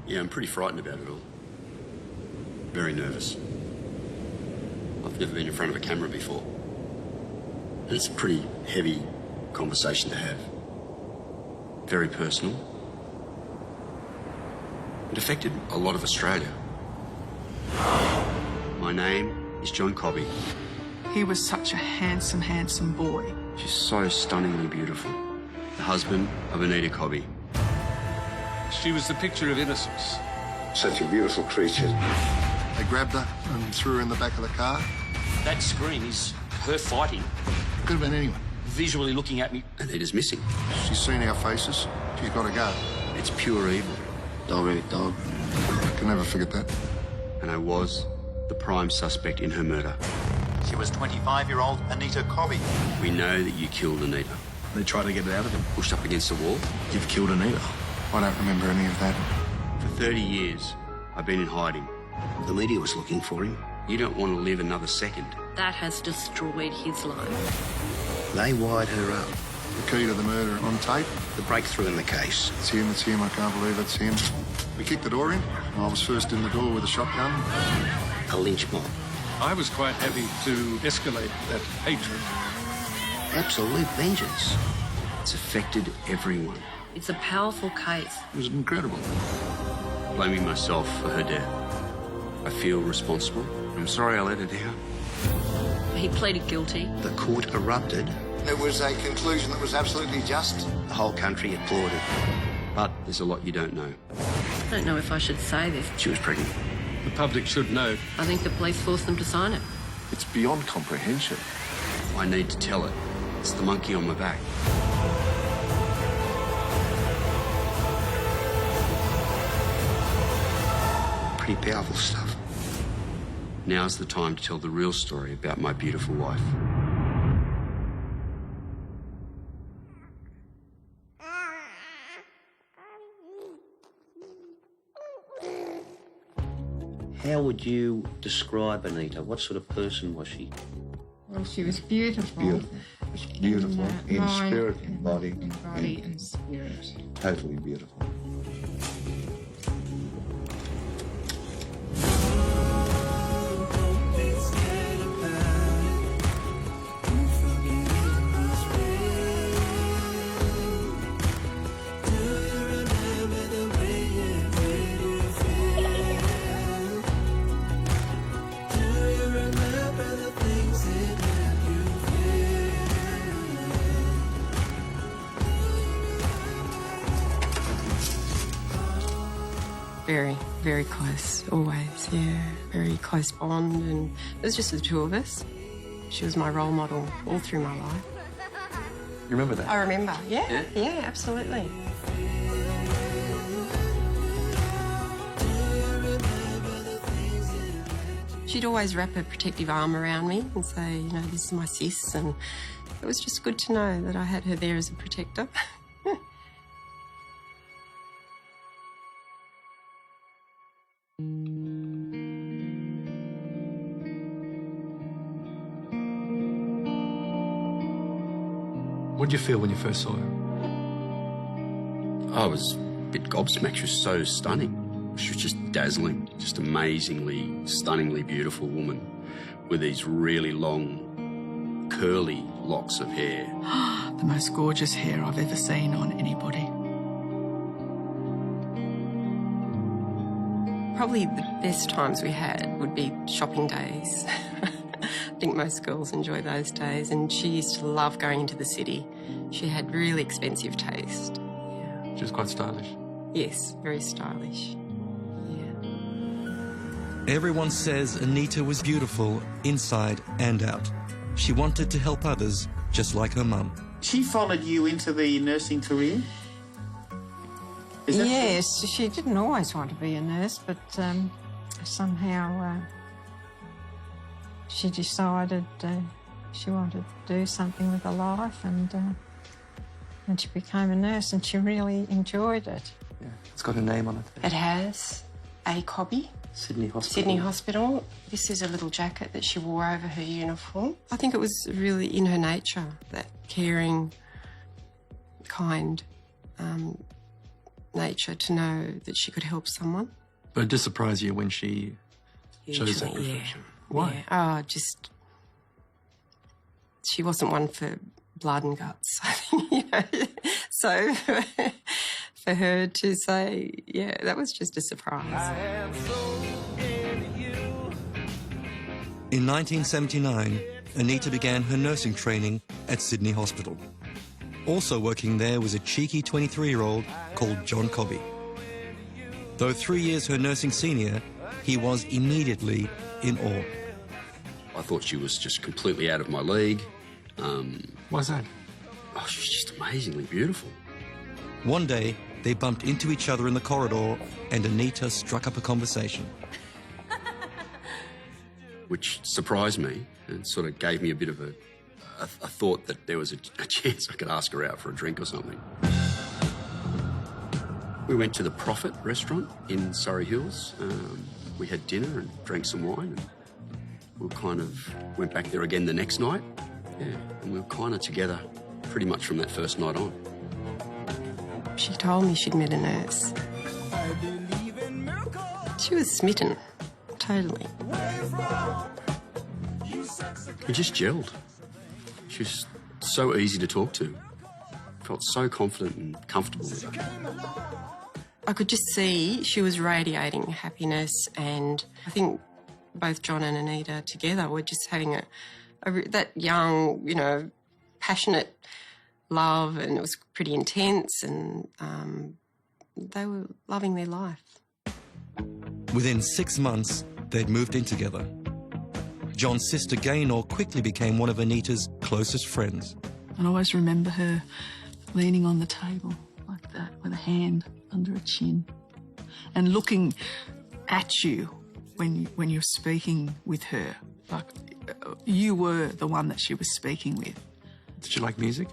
Yeah, I'm pretty frightened about it all. Very nervous. I've never been in front of a camera before. And it's a pretty heavy conversation to have. Very personal. It affected a lot of Australia. My name is John Cobby. He was such a handsome, handsome boy. She's so stunningly beautiful. The husband of Anita Cobby. She was the picture of innocence. Such a beautiful creature. They grabbed her and threw her in the back of the car. That scream is her fighting. Could have been anyone. Visually looking at me. Anita's missing. She's seen our faces. She's got to go. It's pure evil. Dog eat dog. I can never forget that. And I was the prime suspect in her murder. She was 25-year-old Anita Cobby. We know that you killed Anita. They tried to get it out of him. Pushed up against the wall. You've killed Anita. I don't remember any of that. For 30 years, I've been in hiding. The media was looking for him. You don't want to live another second. That has destroyed his life. They wired her up. The key to the murder on tape. The breakthrough in the case. It's him, it's him. I can't believe it's him. We kicked the door in. I was first in the door with a shotgun. A lynch mob. I was quite happy to escalate that hatred. Absolute vengeance. It's affected everyone. It's a powerful case. It was incredible. Blaming myself for her death. I feel responsible. I'm sorry I let her down. He pleaded guilty. The court erupted. It was a conclusion that was absolutely just. The whole country applauded. But there's a lot you don't know. I don't know if I should say this. She was pregnant. The public should know. I think the police forced them to sign it. It's beyond comprehension. I need to tell it. It's the monkey on my back. Pretty powerful stuff. Now's the time to tell the real story about my beautiful wife. How would you describe Anita? What sort of person was she? Well, she was beautiful. Beautiful. Beautiful in mind, spirit and body. In body and spirit. Totally beautiful. Very, very close, always, yeah. Very close bond, and it was just the two of us. She was my role model all through my life. You remember that? I remember, yeah, absolutely. She'd always wrap a protective arm around me and say, you know, this is my sis, and it was just good to know that I had her there as a protector. What did you feel when you first saw her? I was a bit gobsmacked. She was so stunning. She was just dazzling, just amazingly, stunningly beautiful woman with these really long, curly locks of hair. The most gorgeous hair I've ever seen on anybody. Probably the best times we had would be shopping days. I think most girls enjoy those days, and she used to love going into the city. She had really expensive taste. Yeah. She was quite stylish. Yes, very stylish. Yeah. Everyone says Anita was beautiful inside and out. She wanted to help others, just like her mum. She followed you into the nursing career? Yes, she didn't always want to be a nurse, but somehow she decided she wanted to do something with her life, and she became a nurse, and she really enjoyed it. Yeah, it's got her name on it. It has. A. Cobby. Sydney Hospital. Sydney Hospital. This is a little jacket that she wore over her uniform. I think it was really in her nature, that caring, kind nature to know that she could help someone. But it did surprise you when she chose that Hugely, profession. Why? Yeah. Oh, just... She wasn't one for blood and guts, I think, you know. So for her to say, yeah, that was just a surprise. In 1979, Anita began her nursing training at Sydney Hospital. Also working there was a cheeky 23-year-old called John Cobby. Though 3 years her nursing senior, he was immediately in awe. I thought she was just completely out of my league. Why's that? Oh, she's just amazingly beautiful. One day, they bumped into each other in the corridor and Anita struck up a conversation. Which surprised me and sort of gave me a bit of a thought that there was a chance I could ask her out for a drink or something. We went to the Prophet restaurant in Surrey Hills. We had dinner and drank some wine. And we kind of went back there again the next night. Yeah, and we were kind of together pretty much from that first night on. She told me she'd met a nurse. She was smitten, totally. We just gelled. She was so easy to talk to. Felt so confident and comfortable with her. I could just see she was radiating happiness, and I think both John and Anita together were just having that young, you know, passionate love, and it was pretty intense, and they were loving their life. Within 6 months, they'd moved in together. John's sister Gaynor quickly became one of Anita's closest friends. I always remember her leaning on the table like that with a hand under her chin and looking at you when you're speaking with her. Like you were the one that she was speaking with. Did she like music?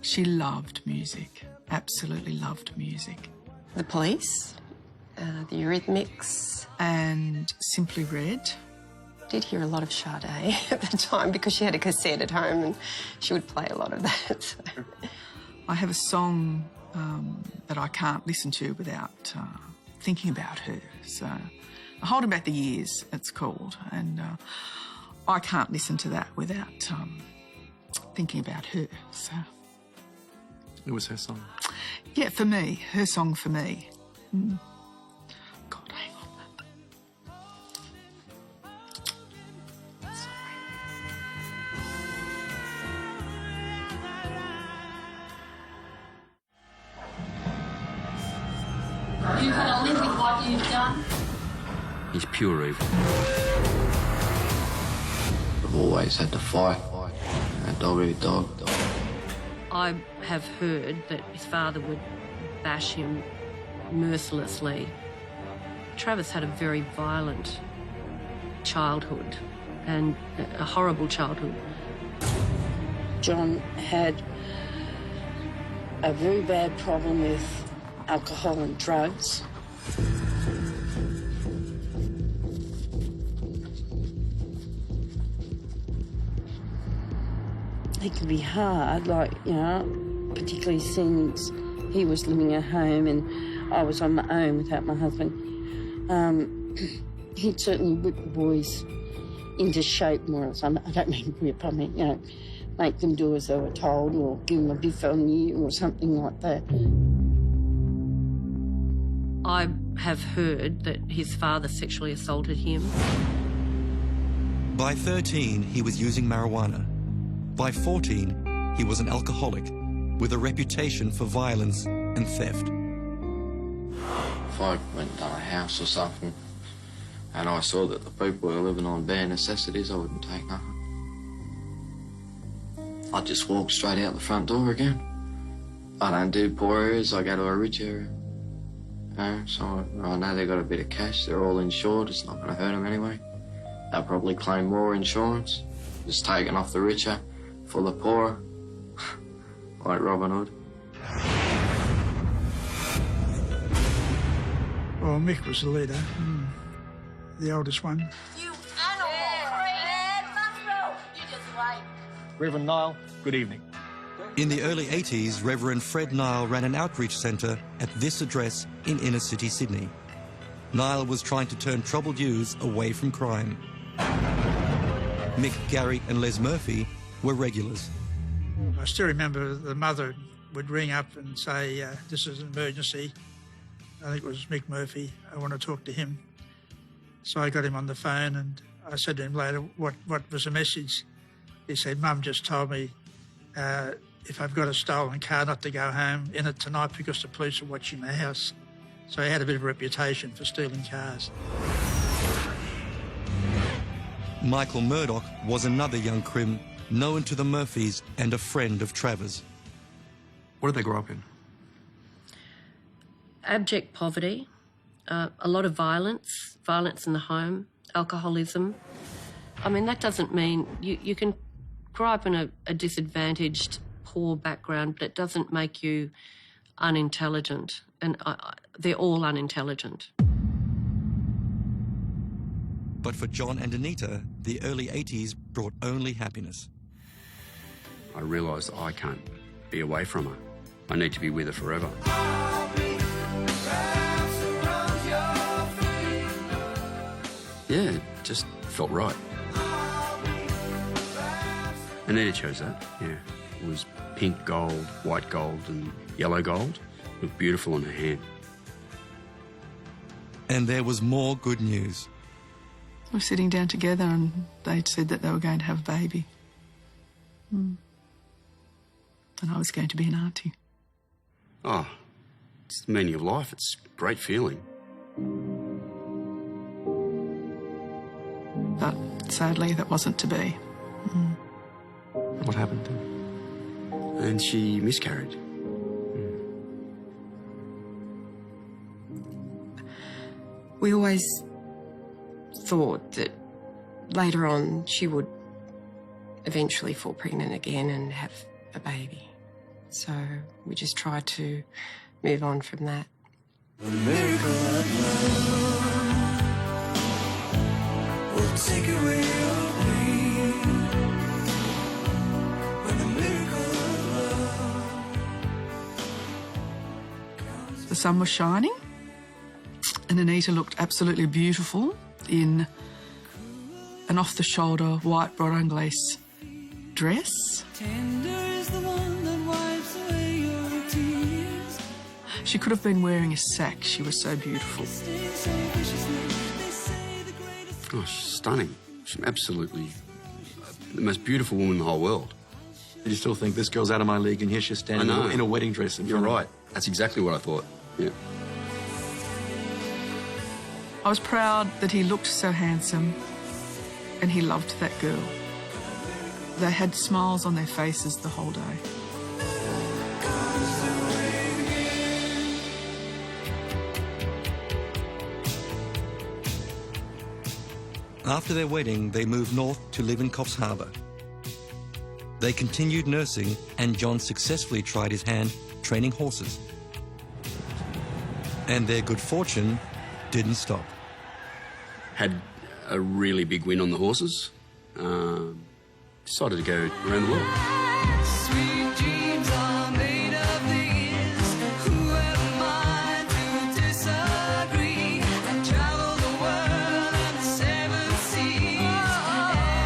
She loved music, absolutely loved music. The Police, the Eurythmics. And Simply Red. Did hear a lot of Sade at the time because she had a cassette at home and she would play a lot of that. So. I have a song that I can't listen to without thinking about her. So, Holding Back the Years, it's called, and I can't listen to that without thinking about her. So, It was her song. Yeah, for me, her song for me. God, hang on. You had to live with what you've done. He's pure evil. I've always had to fight. A dog eat dog. I have heard that his father would bash him mercilessly. Travis had a very violent childhood and a horrible childhood. John had a very bad problem with alcohol and drugs. It could be hard, like, you know, particularly since he was living at home and I was on my own without my husband. He'd certainly whip the boys into shape more or less. I don't mean whip, I mean, you know, make them do as they were told or give them a biff on you or something like that. I have heard that his father sexually assaulted him. By 13, he was using marijuana. By 14, he was an alcoholic with a reputation for violence and theft. If I went to a house or something and I saw that the people were living on bare necessities, I wouldn't take nothing. I'd just walk straight out the front door again. I don't do poor areas, I go to a rich area. You know, so I know they've got a bit of cash, they're all insured, it's not going to hurt them anyway. They'll probably claim more insurance, just taking off the richer for the poor, like Robin Hood. Well, Mick was the leader, the oldest one. You animal! You just right. Reverend Niall, good evening. In the early 80s, Reverend Fred Nile ran an outreach centre at this address in inner city Sydney. Nile was trying to turn troubled youths away from crime. Mick, Gary and Les Murphy were regulars. I still remember the mother would ring up and say, this is an emergency. I think it was Mick Murphy. I want to talk to him. So I got him on the phone and I said to him later, what was the message? He said, Mum just told me if I've got a stolen car not to go home in it tonight because the police are watching the house. So he had a bit of a reputation for stealing cars. Michael Murdoch was another young crim known to the Murphys and a friend of Travers. What did they grow up in? Abject poverty, a lot of violence in the home, alcoholism. I mean, that doesn't mean you can grow up in a disadvantaged, poor background, but it doesn't make you unintelligent. And they're all unintelligent. But for John and Anita, the early 80s brought only happiness. I realised I can't be away from her. I need to be with her forever. Yeah, it just felt right. Anita chose that, yeah. It was pink gold, white gold and yellow gold. It looked beautiful on her hand. And there was more good news. We were sitting down together and they'd said that they were going to have a baby. And I was going to be an auntie. Oh, it's the meaning of life. It's a great feeling. But sadly, that wasn't to be. What happened then? And she miscarried. We always thought that later on she would eventually fall pregnant again and have a baby. So we just tried to move on from that. The miracle of love will take away your pain. When the miracle of love. The sun was shining and Anita looked absolutely beautiful in an off-the-shoulder white brought-on-lace dress. Tender is the one that wipes away your tears. She could have been wearing a sack. She was so beautiful. Oh, she's stunning. She's absolutely the most beautiful woman in the whole world. Did you still think this girl's out of my league and here she's standing in a wedding dress? You're right. That's exactly what I thought, yeah. I was proud that he looked so handsome and he loved that girl. They had smiles on their faces the whole day. After their wedding, they moved north to live in Coffs Harbour. They continued nursing and John successfully tried his hand training horses. And their good fortune didn't stop. Had a really big win on the horses. Decided to go around the world. Sweet dreams are made of these. Who am I to disagree? I travel the world and the seven seas.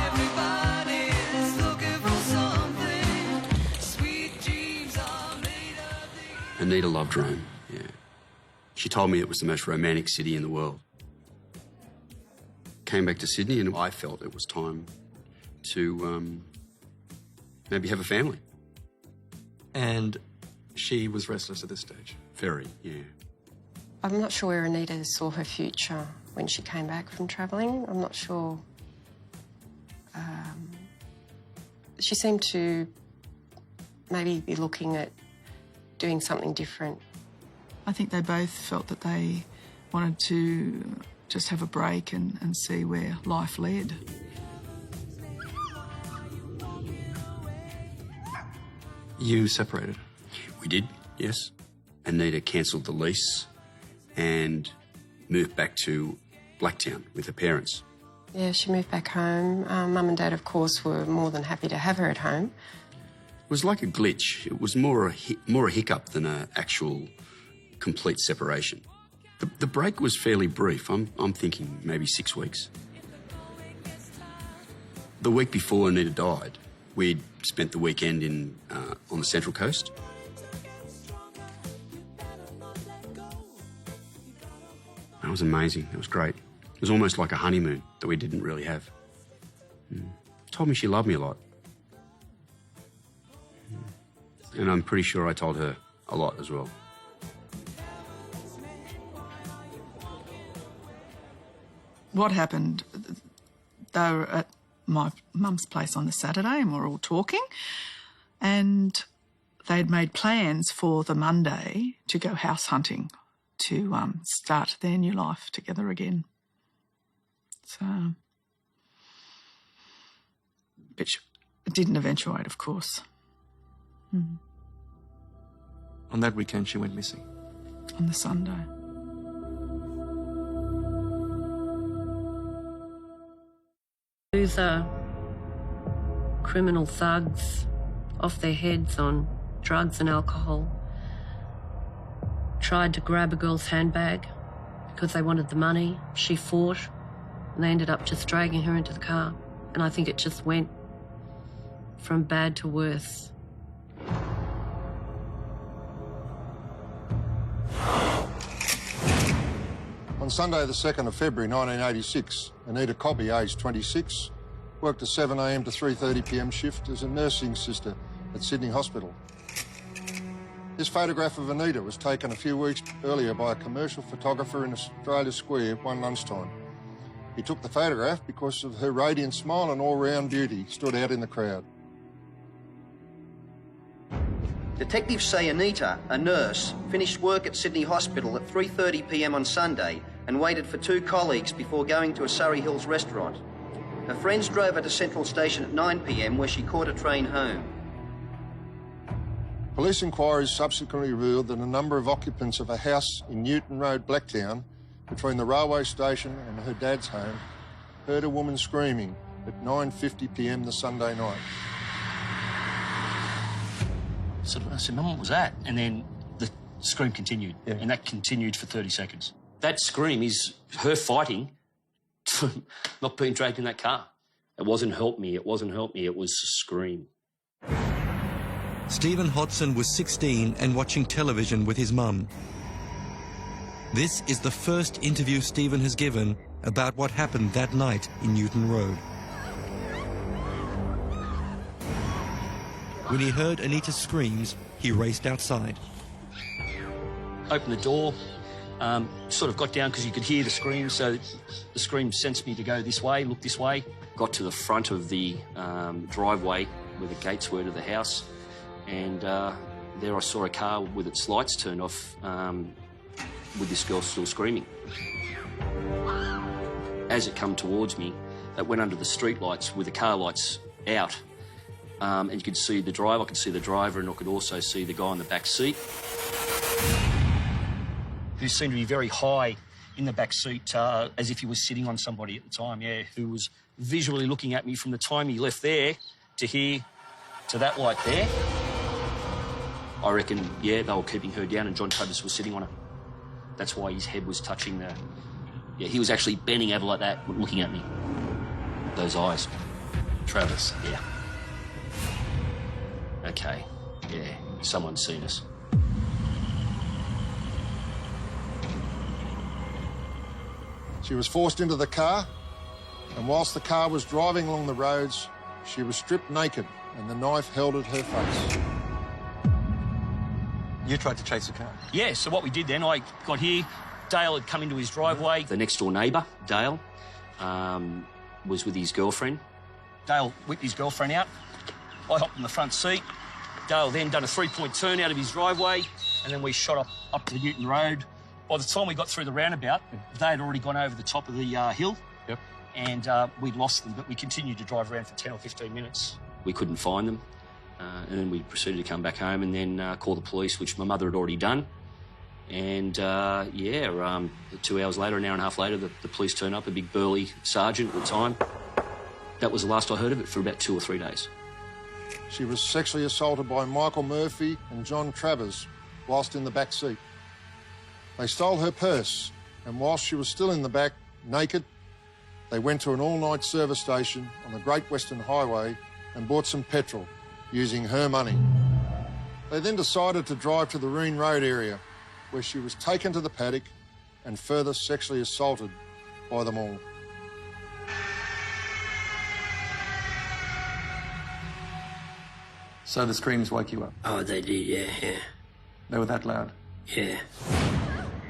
Everybody's looking for something. Sweet dreams are made of these. Anita loved Rome, yeah. She told me it was the most romantic city in the world. Came back to Sydney and I felt it was time to maybe have a family. And she was restless at this stage? Very, yeah. I'm not sure where Anita saw her future when she came back from travelling. I'm not sure. She seemed to maybe be looking at doing something different. I think they both felt that they wanted to just have a break and see where life led. You separated? We did, yes. Anita cancelled the lease and moved back to Blacktown with her parents. Yeah, she moved back home. Mum and Dad, of course, were more than happy to have her at home. was like a glitch. It was more a hiccup than an actual complete separation. The break was fairly brief. I'm thinking maybe 6 weeks. The week before Anita died, we'd spent the weekend on the Central Coast. That was amazing. It was great. It was almost like a honeymoon that we didn't really have. Told me she loved me a lot. And I'm pretty sure I told her a lot as well. What happened, they were at my mum's place on the Saturday and we were all talking, and they'd made plans for the Monday to go house hunting to start their new life together again. So, which didn't eventuate, of course. On that weekend, she went missing. On the Sunday. These are criminal thugs off their heads on drugs and alcohol. Tried to grab a girl's handbag because they wanted the money. She fought, and they ended up just dragging her into the car. And I think it just went from bad to worse. On Sunday, the 2nd of February 1986, Anita Cobby, aged 26, worked a 7 a.m. to 3:30 p.m. shift as a nursing sister at Sydney Hospital. This photograph of Anita was taken a few weeks earlier by a commercial photographer in Australia Square one lunchtime. He took the photograph because of her radiant smile and all-round beauty stood out in the crowd. Detectives say Anita, a nurse, finished work at Sydney Hospital at 3:30 p.m. on Sunday and waited for 2 colleagues before going to a Surrey Hills restaurant. Her friends drove her to Central Station at 9 p.m. where she caught a train home. Police inquiries subsequently revealed that a number of occupants of a house in Newton Road, Blacktown, between the railway station and her dad's home, heard a woman screaming at 9:50 p.m. the Sunday night. So I said, Mum, what was that? And then the scream continued, and that continued for 30 seconds. That scream is her fighting for not being dragged in that car. It wasn't help me, it wasn't help me, it was a scream. Stephen Hodson was 16 and watching television with his mum. This is the first interview Stephen has given about what happened that night in Newton Road. When he heard Anita's screams, he raced outside. Opened the door, sort of got down because you could hear the scream, so the scream sensed me to go this way, look this way. Got to the front of the driveway where the gates were to the house, and there I saw a car with its lights turned off with this girl still screaming. As it come towards me, it went under the street lights with the car lights out. And you could see the driver, I could see the driver, and I could also see the guy on the back seat, who seemed to be very high in the back seat, as if he was sitting on somebody at the time, who was visually looking at me from the time he left there to here to that light there. I reckon, they were keeping her down and John Travis was sitting on her. That's why his head was touching the... he was actually bending over like that, looking at me. Those eyes. Travis. Yeah. Okay, someone's seen us. She was forced into the car, and whilst the car was driving along the roads, she was stripped naked and the knife held at her face. You tried to chase the car? Yeah, so what we did then, I got here, Dale had come into his driveway. The next door neighbour, Dale, was with his girlfriend. Dale whipped his girlfriend out. I hopped in the front seat. Dale then done a 3-point turn out of his driveway, and then we shot up to the Newton Road. By the time we got through the roundabout, they had already gone over the top of the hill, and we'd lost them, but we continued to drive around for 10 or 15 minutes. We couldn't find them, and then we proceeded to come back home and then call the police, which my mother had already done. And, 2 hours later, an hour and a half later, the police turned up, a big burly sergeant at the time. That was the last I heard of it for about 2 or 3 days. She was sexually assaulted by Michael Murphy and John Travers whilst in the back seat. They stole her purse, and whilst she was still in the back, naked, they went to an all-night service station on the Great Western Highway and bought some petrol using her money. They then decided to drive to the Reen Road area, where she was taken to the paddock and further sexually assaulted by them all. So the screams woke you up? Oh, they did, yeah. They were that loud? Yeah.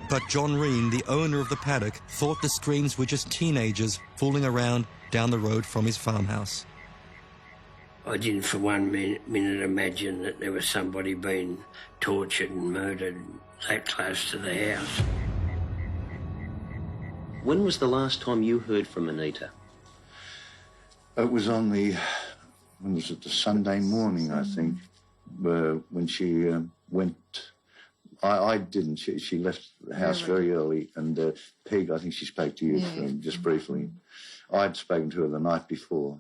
But John Reen, the owner of the paddock, thought the screams were just teenagers fooling around down the road from his farmhouse. I didn't for one minute imagine that there was somebody being tortured and murdered that close to the house. When was the last time you heard from Anita? It was on the, when was it, the Sunday morning, I think, when she went. I didn't. She left the house very early, and Peg, I think she spoke to you just briefly. I'd spoken to her the night before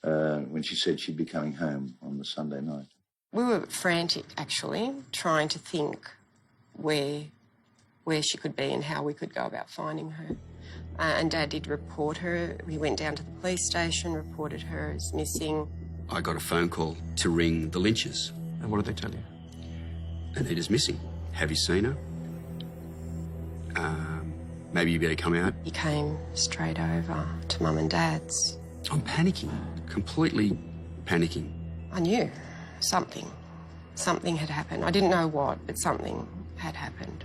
when she said she'd be coming home on the Sunday night. We were frantic, actually, trying to think where she could be and how we could go about finding her. And Dad did report her. We went down to the police station, reported her as missing. I got a phone call to ring the Lynches. And what did they tell you? Anita's missing. Have you seen her? Maybe you better come out. He came straight over to Mum and Dad's. I'm panicking, completely panicking. I knew something had happened. I didn't know what, but something had happened.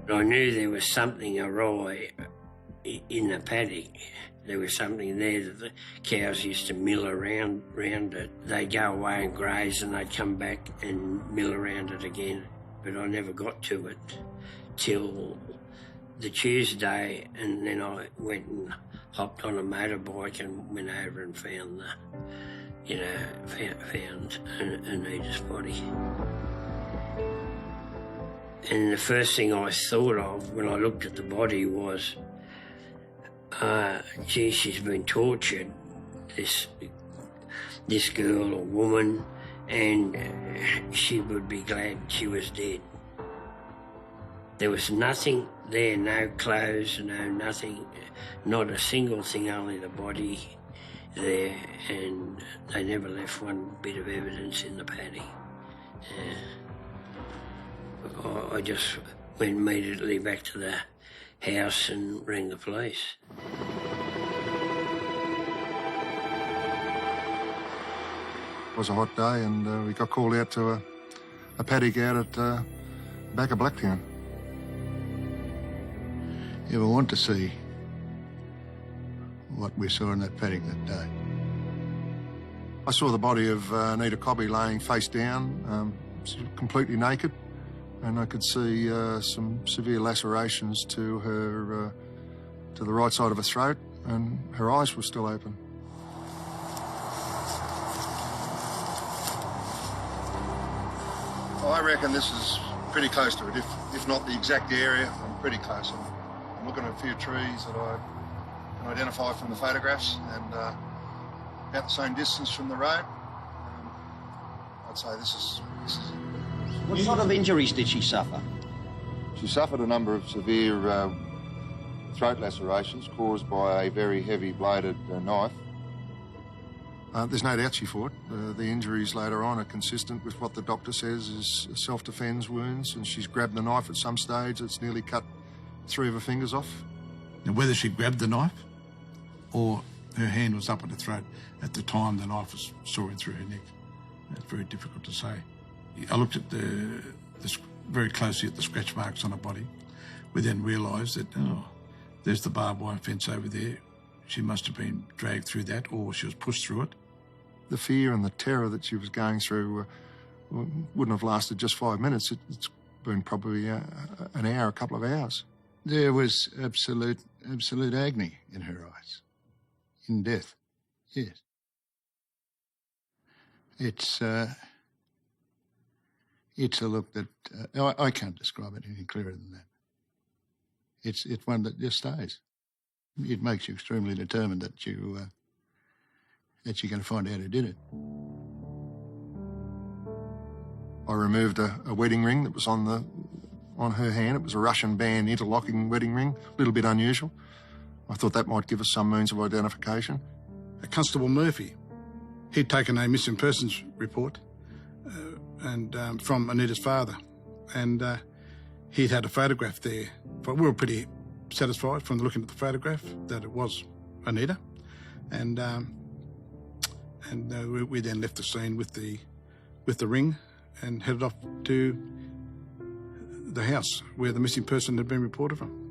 I knew there was something awry in the paddock. There was something there that the cows used to mill around it. They'd go away and graze and they'd come back and mill around it again. But I never got to it till the Tuesday, and then I went and hopped on a motorbike and went over and found found Anita's body. And the first thing I thought of when I looked at the body was, gee, she's been tortured, this girl or woman, and she would be glad she was dead. There was nothing there, no clothes, nothing, not a single thing, only the body there, and they never left one bit of evidence in the paddock. I just went immediately back to the house and rang the police. It was a hot day, and we got called out to a paddock out at back of Blacktown. You ever want to see what we saw in that paddock that day? I saw the body of Anita Cobby laying face down, completely naked, and I could see some severe lacerations to her, to the right side of her throat, and her eyes were still open. I reckon this is pretty close to it, if not the exact area. I'm pretty close. I'm looking at a few trees that I can identify from the photographs, and about the same distance from the road. I'd say this is it. What sort of injuries did she suffer? She suffered a number of severe throat lacerations caused by a very heavy bladed knife. There's no doubt she fought. The injuries later on are consistent with what the doctor says is self-defense wounds, and she's grabbed the knife at some stage. It's nearly cut 3 of her fingers off. Now, whether she grabbed the knife or her hand was up at the throat at the time the knife was sawing through her neck, that's very difficult to say. I looked at very closely at the scratch marks on her body. We then realised that, there's the barbed wire fence over there. She must have been dragged through that, or she was pushed through it. The fear and the terror that she was going through wouldn't have lasted just 5 minutes. It's been probably an hour, a couple of hours. There was absolute agony in her eyes, in death, yes. It's a look that I can't describe it any clearer than that. It's one that just stays. It makes you extremely determined that you're going to find out who did it. I removed a wedding ring that was on her hand. It was a Russian band interlocking wedding ring, a little bit unusual. I thought that might give us some means of identification. Constable Murphy, he'd taken a missing persons report from Anita's father, and he'd had a photograph there. But we were pretty satisfied from looking at the photograph that it was Anita, and we then left the scene with the ring and headed off to the house where the missing person had been reported from.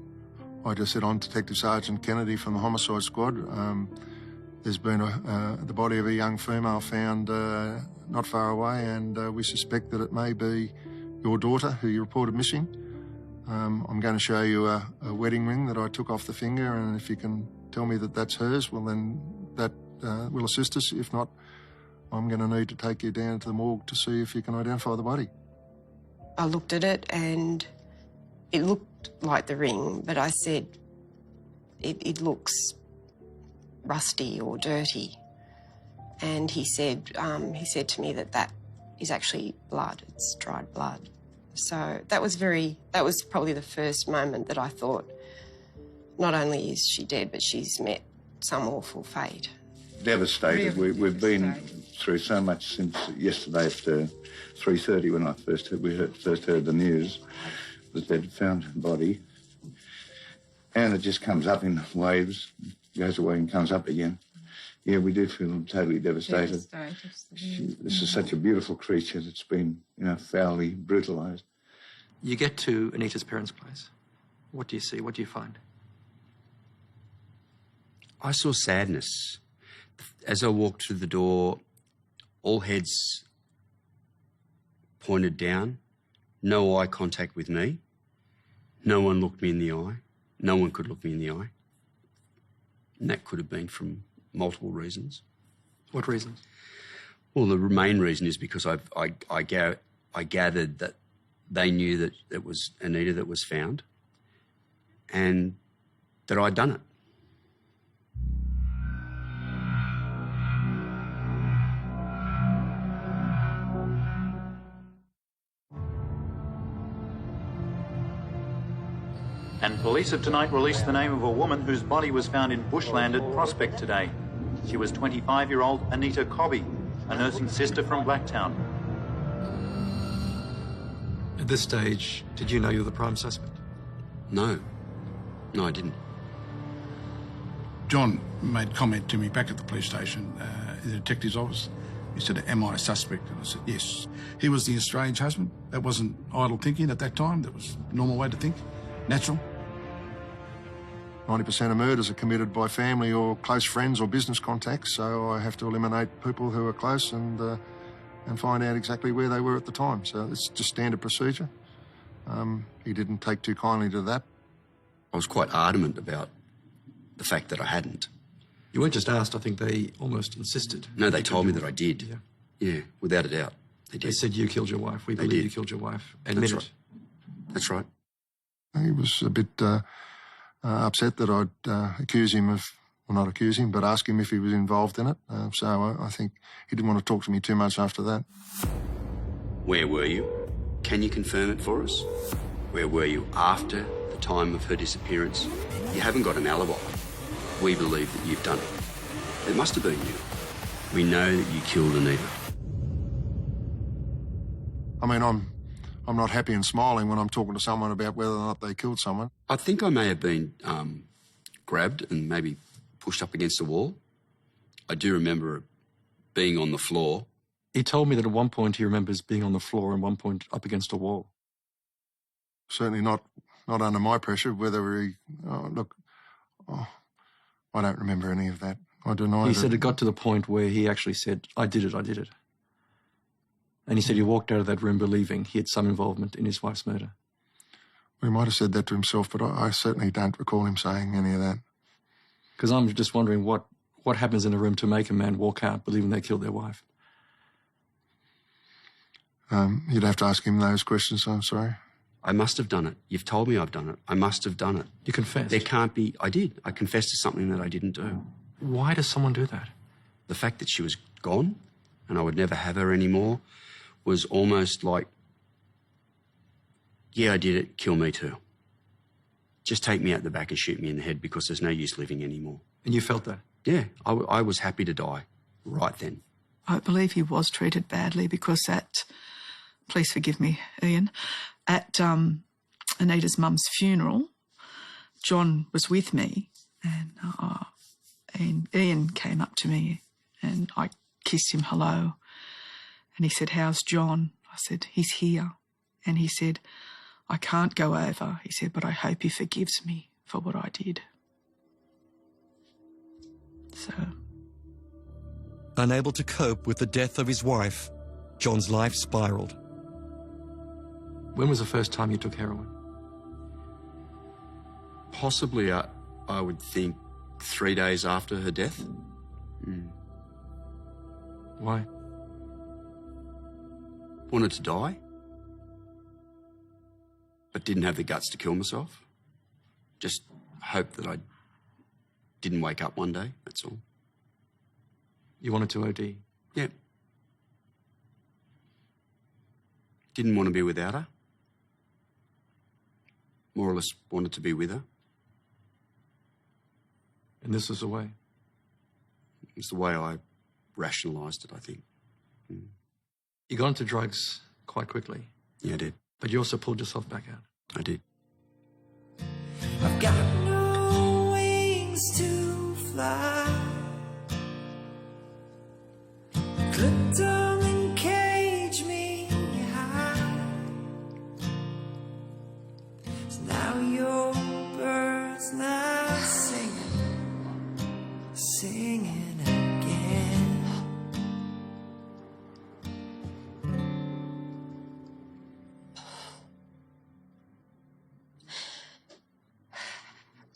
I just said, I'm Detective Sergeant Kennedy from the Homicide Squad. There's been the body of a young female found not far away, and we suspect that it may be your daughter who you reported missing. I'm going to show you a wedding ring that I took off the finger, and if you can tell me that that's hers, well then that will assist us. If not, I'm going to need to take you down to the morgue to see if you can identify the body. I looked at it and it looked like the ring, but I said, it looks rusty or dirty. And he said to me that is actually blood, it's dried blood. So that was probably the first moment that I thought, not only is she dead, but she's met some awful fate. Devastated. We've been through so much since yesterday at 3:30 when we first heard the news that they'd found her body. And it just comes up in waves, goes away and comes up again. Yeah, we do feel totally devastated. This is such a beautiful creature that's been, foully brutalised. You get to Anita's parents' place. What do you see? What do you find? I saw sadness. As I walked through the door, all heads pointed down, no eye contact with me. No one looked me in the eye. No one could look me in the eye. And that could have been from multiple reasons. What reasons? Well, the main reason is because I gathered that they knew that it was Anita that was found and that I'd done it. And police have tonight released the name of a woman whose body was found in bushland at Prospect today. She was 25-year-old Anita Cobby, a nursing sister from Blacktown. At this stage, did you know you were the prime suspect? No. No, I didn't. John made comment to me back at the police station, in the detective's office. He said, am I a suspect? And I said, yes. He was the estranged husband. That wasn't idle thinking at that time. That was a normal way to think, natural. 90% of murders are committed by family or close friends or business contacts, so I have to eliminate people who are close and find out exactly where they were at the time. So it's just standard procedure. He didn't take too kindly to that. I was quite adamant about the fact that I hadn't. You weren't just asked, I think they almost insisted. No, they told me that I did. Yeah, without a doubt. They did. They said you killed your wife. We believe you killed your wife. Admit it. That's right. He was a bit upset that I'd accuse him of, well, not accuse him, but ask him if he was involved in it. So I think he didn't want to talk to me too much after that. Where were you? Can you confirm it for us? Where were you after the time of her disappearance? You haven't got an alibi. We believe that you've done it. It must have been you. We know that you killed Anita. I mean, I'm not happy and smiling when I'm talking to someone about whether or not they killed someone. I think I may have been grabbed and maybe pushed up against a wall. I do remember being on the floor. He told me that at one point he remembers being on the floor and one point up against a wall. Certainly not under my pressure, whether he... I don't remember any of that. I deny He said it got to the point where he actually said, I did it. And he said he walked out of that room believing he had some involvement in his wife's murder. He might have said that to himself, but I certainly don't recall him saying any of that. Because I'm just wondering what happens in a room to make a man walk out believing they killed their wife. You'd have to ask him those questions, I'm sorry. I must have done it. You've told me I've done it. I must have done it. You confessed? There can't be... I did. I confessed to something that I didn't do. Why does someone do that? The fact that she was gone and I would never have her anymore was almost like, yeah, I did it, kill me too. Just take me out the back and shoot me in the head because there's no use living anymore. And you felt that? Yeah, I was happy to die right then. I believe he was treated badly because please forgive me, Ian, at Anita's mum's funeral, John was with me and Ian came up to me and I kissed him hello and he said, "How's John?" I said, "He's here." And he said, "I can't go over." He said, "But I hope he forgives me for what I did." So... Unable to cope with the death of his wife, John's life spiraled. When was the first time you took heroin? Possibly, I would think 3 days after her death. Why? Wanted to die, but didn't have the guts to kill myself. Just hoped that I didn't wake up one day, that's all. You wanted to OD? Yeah. Didn't want to be without her. More or less wanted to be with her. And this was the way? It's the way I rationalised it, I think. You got into drugs quite quickly. Yeah, I did. But you also pulled yourself back out. I did. I've got no wings to fly. Clip down and cage me high. So now your bird's not singing again.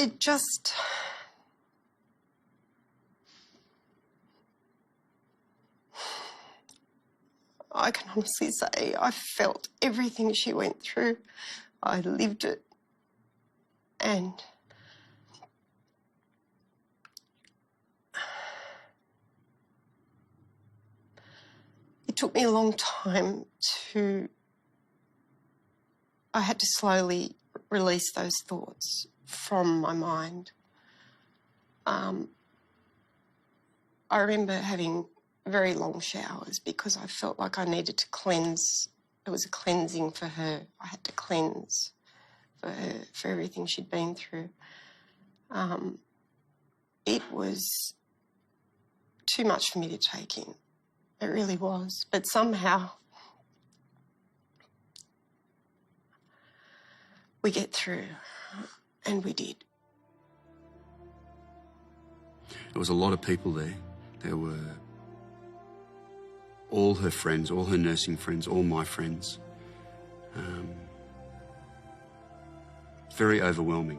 It just... I can honestly say I felt everything she went through. I lived it. And it took me a long time to... I had to slowly release those thoughts from my mind. I remember having very long showers because I felt like I needed to cleanse. It was a cleansing for her. I had to cleanse for her, for everything she'd been through. It was too much for me to take in. It really was. But somehow we get through, and we did. There was a lot of people there. There were all her friends, all her nursing friends, all my friends. Very overwhelming.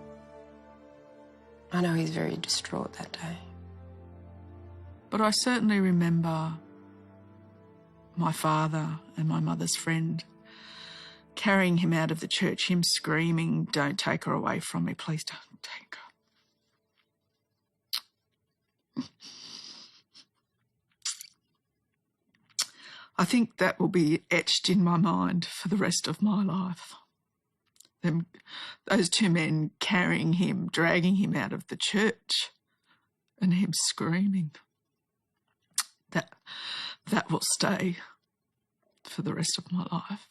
I know he's very distraught that day. But I certainly remember my father and my mother's friend carrying him out of the church, him screaming, "Don't take her away from me, please don't take her." I think that will be etched in my mind for the rest of my life. Those two men carrying him, dragging him out of the church, and him screaming. That will stay for the rest of my life.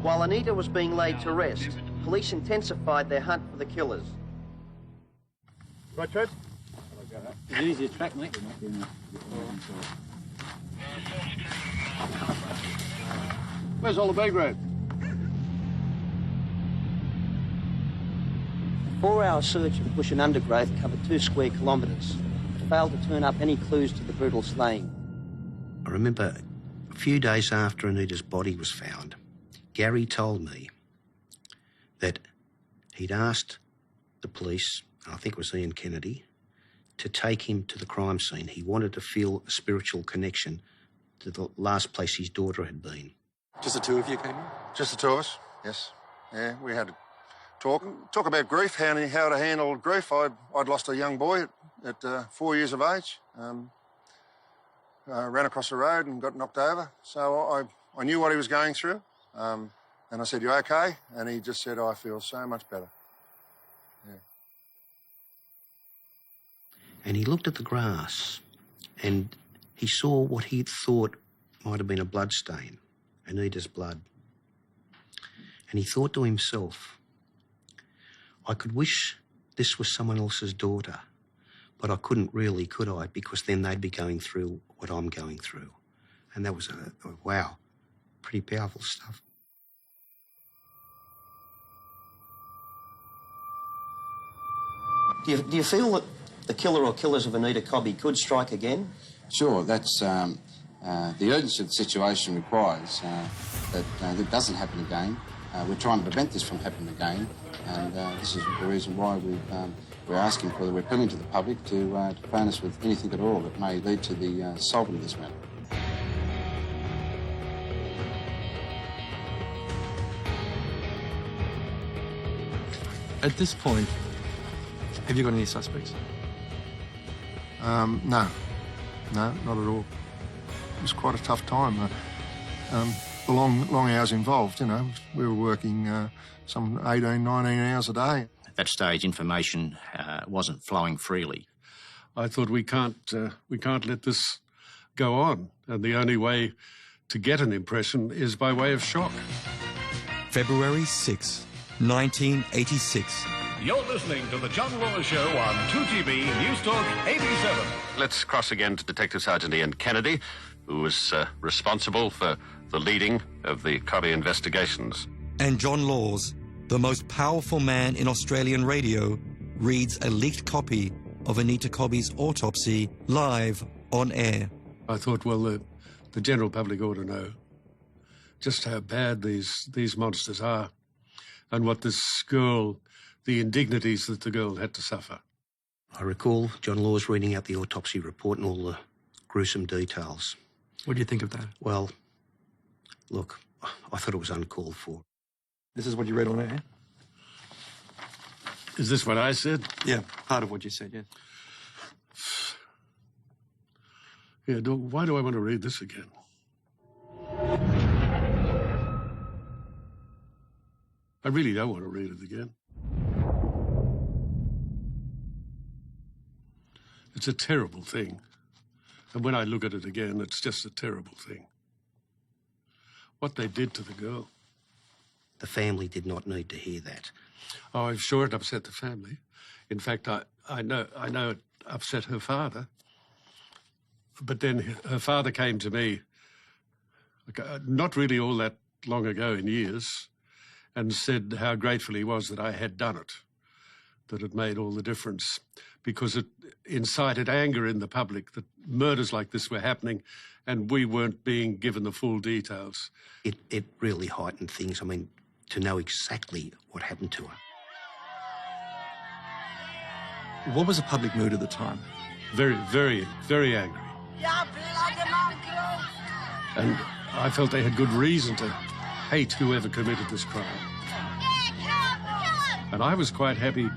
While Anita was being laid to rest, police intensified their hunt for the killers. Right, Fred? It's easy to track, mate. Where's all the B grade? 4-hour search of bush and undergrowth covered 2 square kilometres. It failed to turn up any clues to the brutal slaying. I remember a few days after Anita's body was found, Gary told me that he'd asked the police, I think it was Ian Kennedy, to take him to the crime scene. He wanted to feel a spiritual connection to the last place his daughter had been. Just the two of you came in? Just the two of us, yes. Yeah, we had to talk about grief, how to handle grief. I'd lost a young boy at 4 years of age. Ran across the road and got knocked over. So I knew what he was going through. And I said, "You okay?" And he just said, "I feel so much better." Yeah. And he looked at the grass and he saw what he thought might have been a blood stain, Anita's blood. And he thought to himself, I could wish this was someone else's daughter, but I couldn't really, could I? Because then they'd be going through what I'm going through. And that was, wow, pretty powerful stuff. Do you feel that the killer or killers of Anita Cobby could strike again? Sure, that's the urgency of the situation requires that that doesn't happen again. We're trying to prevent this from happening again, and this is the reason why we're asking for, we're appealing to the public to phone us with anything at all that may lead to the solving of this matter. At this point, have you got any suspects? No, not at all. It was quite a tough time. The long hours involved, you know. We were working some 18, 19 hours a day. At that stage, information wasn't flowing freely. I thought we can't let this go on, and the only way to get an impression is by way of shock. February 6, 1986. You're listening to The John Law Show on 2GB News Talk 87. Let's cross again to Detective Sergeant Ian Kennedy, who was responsible for the leading of the Cobby investigations. And John Laws, the most powerful man in Australian radio, reads a leaked copy of Anita Cobby's autopsy live on air. I thought, well, the general public ought to know just how bad these monsters are and what this girl, the indignities that the girl had to suffer. I recall John Laws reading out the autopsy report and all the gruesome details. What do you think of that? Well, look, I thought it was uncalled for. This is what you read on air? Is this what I said? Yeah, part of what you said, yes. Yeah, why do I want to read this again? I really don't want to read it again. It's a terrible thing. And when I look at it again, it's just a terrible thing. What they did to the girl. The family did not need to hear that. Oh, I'm sure it upset the family. In fact, I know it upset her father. But then her father came to me, not really all that long ago in years, and said how grateful he was that I had done it, that it made all the difference, because it incited anger in the public that murders like this were happening and we weren't being given the full details. It really heightened things. I mean, to know exactly what happened to her. What was the public mood at the time? Very, very, very angry. And I felt they had good reason to hate whoever committed this crime. And I was quite happy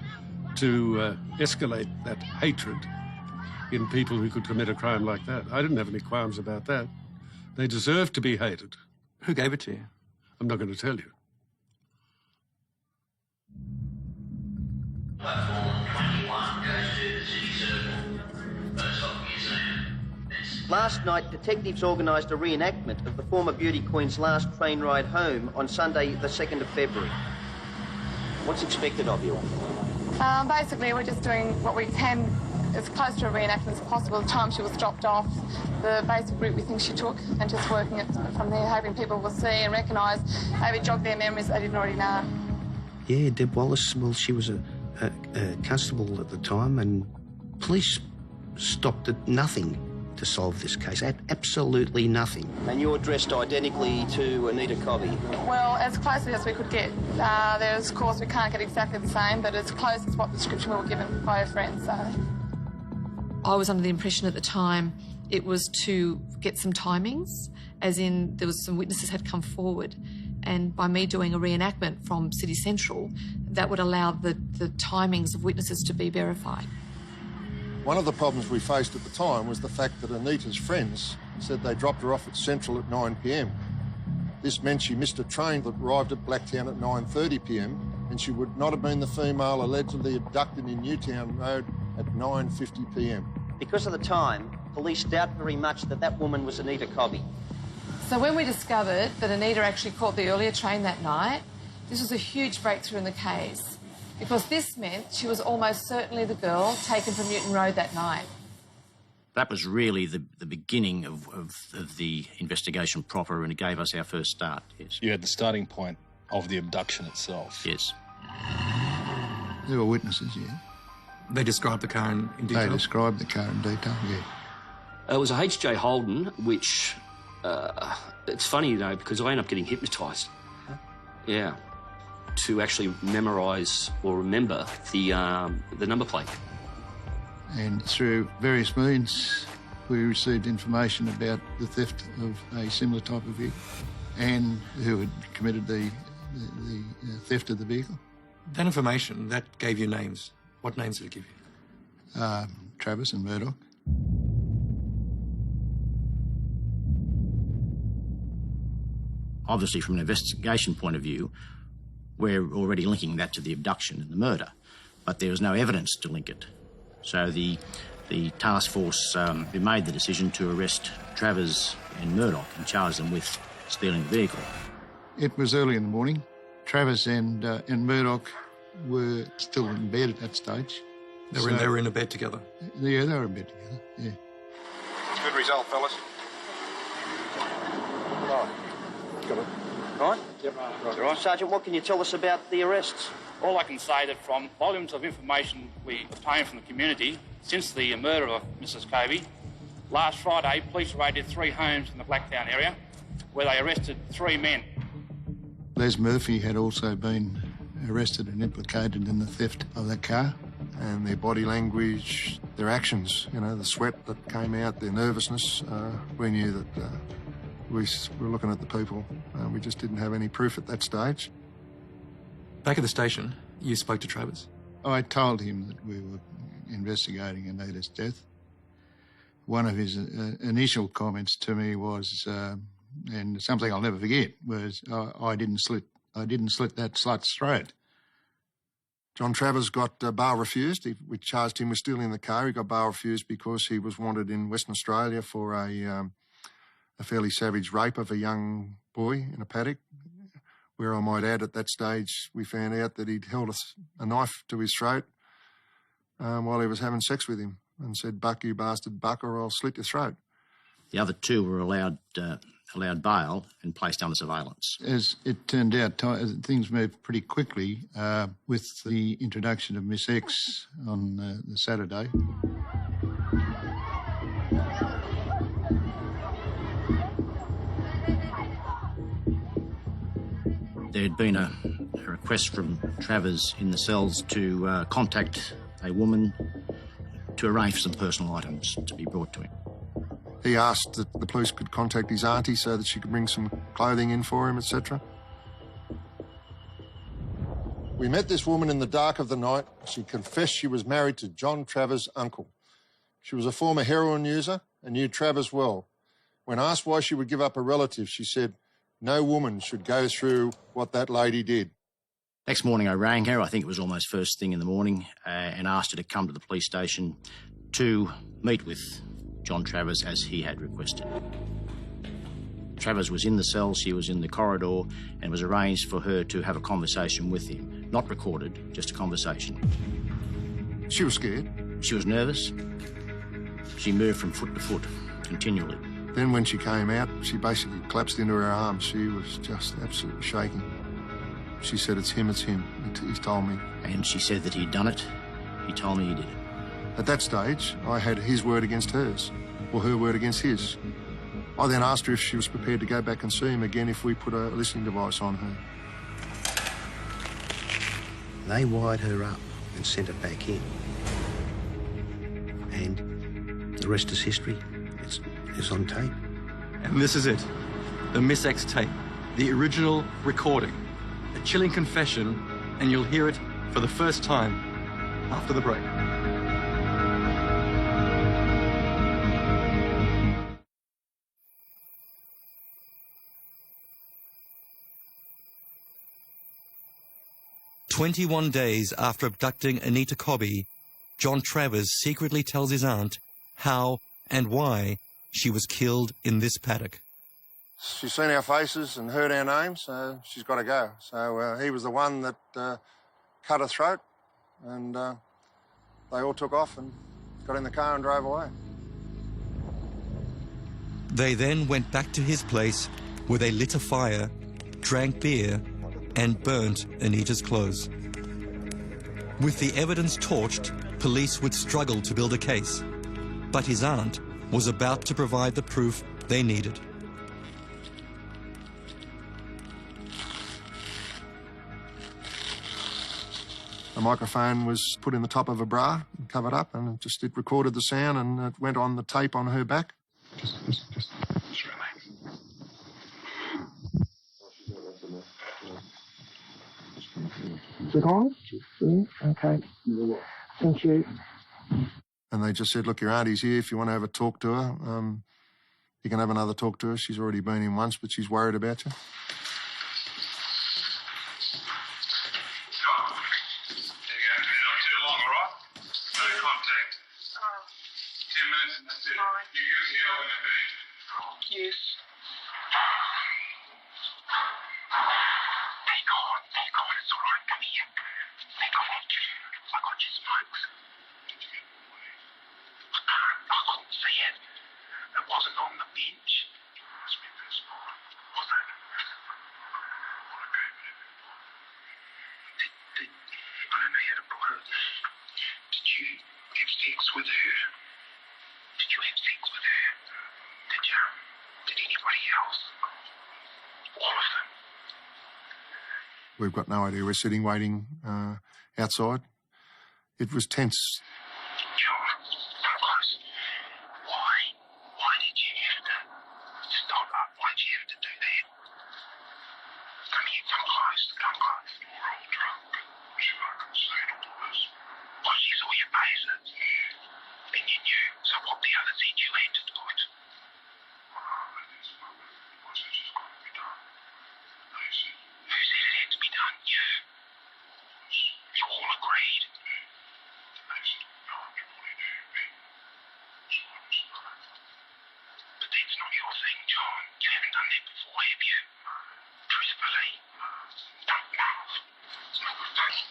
to escalate that hatred in people who could commit a crime like that. I didn't have any qualms about that. They deserved to be hated. Who gave it to you? I'm not going to tell you. Last night, detectives organised a reenactment of the former beauty queen's last train ride home on Sunday, the 2nd of February. What's expected of you? Basically, we're just doing what we can as close to a reenactment as possible. The time she was dropped off, the basic route we think she took, and just working it from there, hoping people will see and recognise, maybe jog their memories they didn't already know. Yeah, Deb Wallace, well, she was a constable at the time, and police stopped at nothing to solve this case, absolutely nothing. And you're dressed identically to Anita Cobby? Well, as closely as we could get. There's, of course, we can't get exactly the same, but as close as what description we were given by her friends. So. I was under the impression at the time It was to get some timings, as in there was some witnesses had come forward, and by me doing a reenactment from City Central, that would allow the timings of witnesses to be verified. One of the problems we faced at the time was the fact that Anita's friends said they dropped her off at Central at 9 p.m. This meant she missed a train that arrived at Blacktown at 9:30 p.m, and she would not have been the female allegedly abducted in Newtown Road at 9:50 p.m. Because of the time, police doubt very much that that woman was Anita Cobby. So when we discovered that Anita actually caught the earlier train that night, this was a huge breakthrough in the case, because this meant she was almost certainly the girl taken from Newton Road that night. That was really the beginning of the investigation proper, and it gave us our first start, yes. You had the starting point of the abduction itself. Yes. There were witnesses, yeah. They described the car in detail? They described the car in detail, yeah. It was a HJ Holden, which, it's funny, you know, because I ended up getting hypnotised. Yeah. To actually memorise or remember the number plate. And through various means, we received information about the theft of a similar type of vehicle and who had committed the theft of the vehicle. That information, that gave you names. What names did it give you? Travis and Murdoch. Obviously, from an investigation point of view, we're already linking that to the abduction and the murder, but there was no evidence to link it. So the task force made the decision to arrest Travers and Murdoch and charge them with stealing the vehicle. It was early in the morning. Travers and Murdoch were still in bed at that stage. They were in a bed together? Yeah, they were in bed together, yeah. It's a good result, fellas. Right. Got it. Right? Yep. Right. Sergeant, what can you tell us about the arrests? All I can say that from volumes of information we obtained from the community since the murder of Mrs. Cobby, last Friday, police raided 3 homes in the Blacktown area where they arrested 3 men. Les Murphy had also been arrested and implicated in the theft of that car. And their body language, their actions, you know, the sweat that came out, their nervousness, we knew that we were looking at the people. We just didn't have any proof at that stage. Back at the station, you spoke to Travers? I told him that we were investigating Anita's death. One of his initial comments to me was, and something I'll never forget, was, I didn't slit that slut's throat. John Travers got bail refused. We charged him with stealing the car. He got bail refused because he was wanted in Western Australia for a fairly savage rape of a young boy in a paddock, where I might add at that stage we found out that he'd held a knife to his throat while he was having sex with him and said, "Buck, you bastard, buck, or I'll slit your throat." The other 2 were allowed bail and placed under surveillance. As it turned out, things moved pretty quickly with the introduction of Miss X on the Saturday. There had been a request from Travers in the cells to contact a woman to arrange for some personal items to be brought to him. He asked that the police could contact his auntie so that she could bring some clothing in for him, etc. We met this woman in the dark of the night. She confessed she was married to John Travers' uncle. She was a former heroin user and knew Travers well. When asked why she would give up a relative, she said, "No woman should go through what that lady did." Next morning I rang her, I think it was almost first thing in the morning, and asked her to come to the police station to meet with John Travers as he had requested. Travers was in the cell, she was in the corridor, and it was arranged for her to have a conversation with him. Not recorded, just a conversation. She was scared. She was nervous. She moved from foot to foot, continually. Then when she came out, she basically collapsed into her arms. She was just absolutely shaking. She said, "It's him, he's told me." And she said that he'd done it. He told me he did it. At that stage, I had his word against hers, or her word against his. I then asked her if she was prepared to go back and see him again if we put a listening device on her. They wired her up and sent her back in. And the rest is history. It's is on tape. And this is it, the Miss X tape, the original recording, a chilling confession, and you'll hear it for the first time after the break. "21 days after abducting Anita Cobby, John Travers secretly tells his aunt how and why she was killed in this paddock. She's seen our faces and heard our names, so she's got to go. So he was the one that cut her throat, and they all took off and got in the car and drove away. They then went back to his place where they lit a fire, drank beer, and burnt Anita's clothes. With the evidence torched, police would struggle to build a case, but his aunt was about to provide the proof they needed. The microphone was put in the top of a bra and covered up, and it recorded the sound, and it went on the tape on her back. Just relax. Is it on? Yeah, okay. Thank you. And they just said, look, your auntie's here. If you want to have a talk to her, you can have another talk to her. She's already been in once, but she's worried about you. We've got no idea. We're sitting waiting outside. It was tense. John, come close. Why did you have to stop up? Why did you have to do that? Come here, come close. We're all drunk. She fucking seen all of us. Well, she saw your faces. And you knew. So what the other said you had to do it. What's it just got to be done? They said. Who said it had to be done? You. You all agreed. They said, no, everybody do me. So I was like, but that's not your thing, John. You haven't done that before, have you? Truthfully. Don't laugh. It's not funny.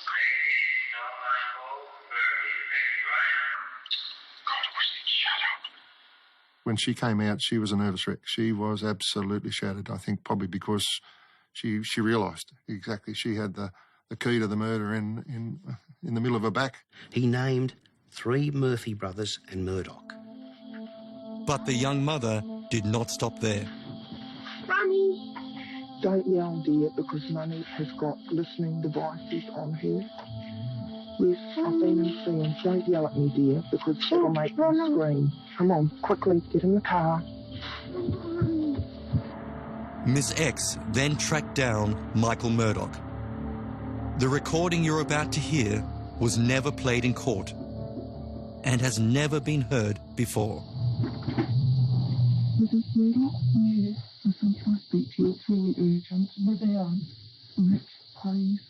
God, I wish they'd shut up. When she came out, she was a nervous wreck. She was absolutely shattered, I think probably because she realised exactly she had the key to the murder in the middle of her back. He named 3 Murphy brothers and Murdoch. But the young mother did not stop there. Mummy! Don't yell, dear, because Mummy has got listening devices on her. Yes, I've been and seen. Don't yell at me, dear, because it'll make me scream. Come on, quickly, get in the car. Miss X then tracked down Michael Murdoch. The recording you're about to hear was never played in court and has never been heard before. Mrs. Murdoch? Yes, listen, can I speak to you? It's really urgent. We're down. Rick, please.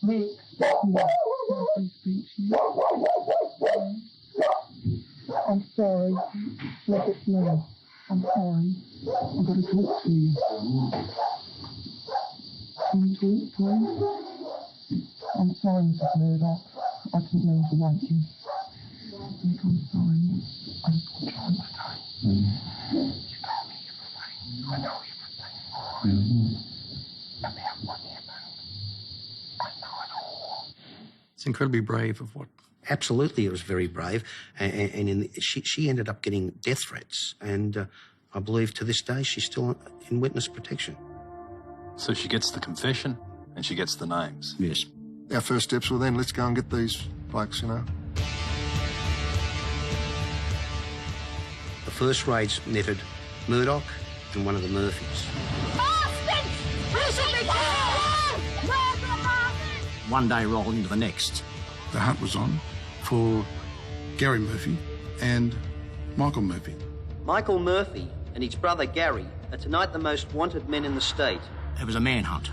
Rick, can I please speak to you? I'm sorry. Look, it's me. I'm sorry. I've got to talk to you. Can we talk, please? I'm sorry, Mrs. Murdoch. I didn't mean to wake you. Rick, I'm sorry. I just want you to understand. You told me everything. I know everything. About what happened. I know it all. It's incredibly brave of what? Absolutely, it was very brave. And she ended up getting death threats. And I believe to this day she's still in witness protection. So she gets the confession and she gets the names. Yes. Our first steps were then, let's go and get these blokes, you know. The first raids netted Murdoch and one of the Murphys. One day rolled into the next. The hunt was on for Gary Murphy and Michael Murphy. Michael Murphy and his brother Gary are tonight the most wanted men in the state. It was a manhunt.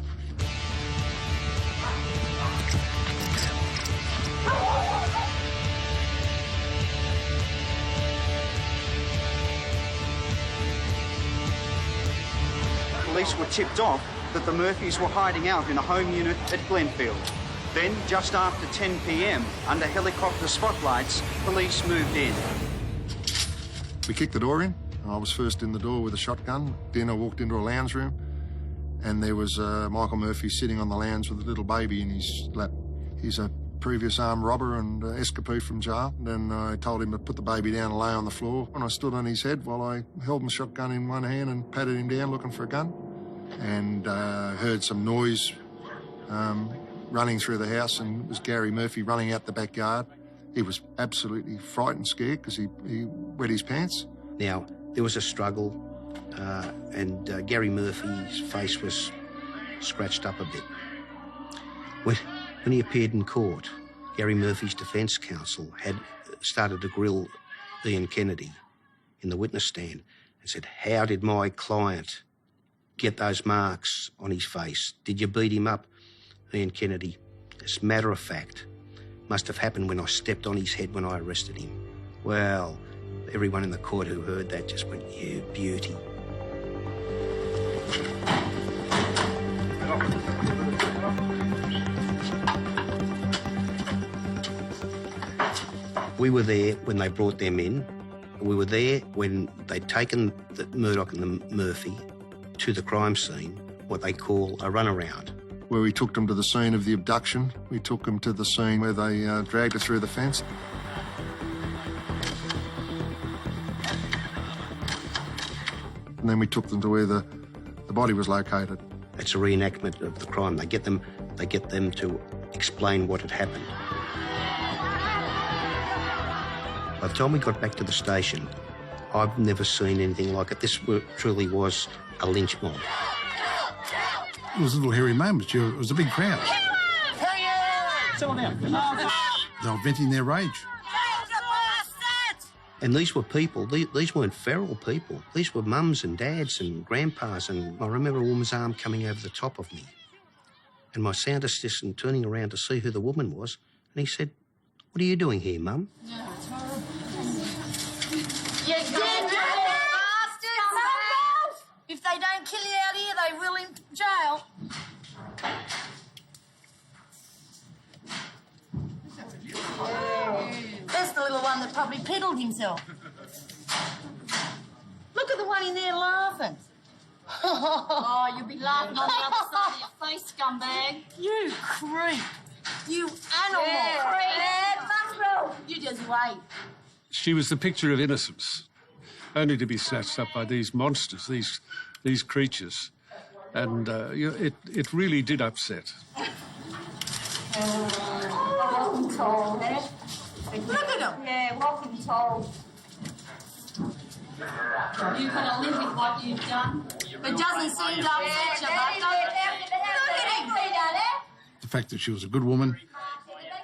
Police were tipped off that the Murphys were hiding out in a home unit at Glenfield. Then, just after 10 p.m, under helicopter spotlights, police moved in. We kicked the door in. I was first in the door with a shotgun. Then I walked into a lounge room, and there was Michael Murphy sitting on the lounge with a little baby in his lap. He's a previous armed robber and escapee from jail. Then I told him to put the baby down and lay on the floor. And I stood on his head while I held my shotgun in one hand and patted him down looking for a gun. And heard some noise running through the house, and it was Gary Murphy running out the backyard. He was absolutely frightened, scared, because he wet his pants. Now, there was a struggle, and Gary Murphy's face was scratched up a bit. When he appeared in court, Gary Murphy's defence counsel had started to grill Ian Kennedy in the witness stand and said, "How did my client get those marks on his face? Did you beat him up?" Ian Kennedy, as a matter of fact, must have happened when I stepped on his head when I arrested him. Well, everyone in the court who heard that just went, "You beauty." We were there when they brought them in. We were there when they'd taken the Murdoch and the Murphy to the crime scene, what they call a runaround. Where we took them to the scene of the abduction. We took them to the scene where they dragged her through the fence. And then we took them to where the body was located. It's a reenactment of the crime. They get them to explain what had happened. By the time we got back to the station, I've never seen anything like it. This truly was a lynch mob. It was little hairy moments. It was a big crowd. Settle down. They were venting their rage. And these were people, these weren't feral people. These were mums and dads and grandpas. And I remember a woman's arm coming over the top of me. And my sound assistant turning around to see who the woman was. And he said, "What are you doing here, Mum?" If they don't kill you out here, they will in jail. That's the little one that probably piddled himself. Look at the one in there laughing. Oh, you'll be laughing on the other side of your face, scumbag. You creep. You animal. Creep. You just wait. She was the picture of innocence, only to be snatched up by these monsters, these creatures. And it really did upset. Walking tall, eh? Look at him. Yeah, walking tall. You're going to live with what you've done. It doesn't seem to upset you, but look at him. The fact that she was a good woman,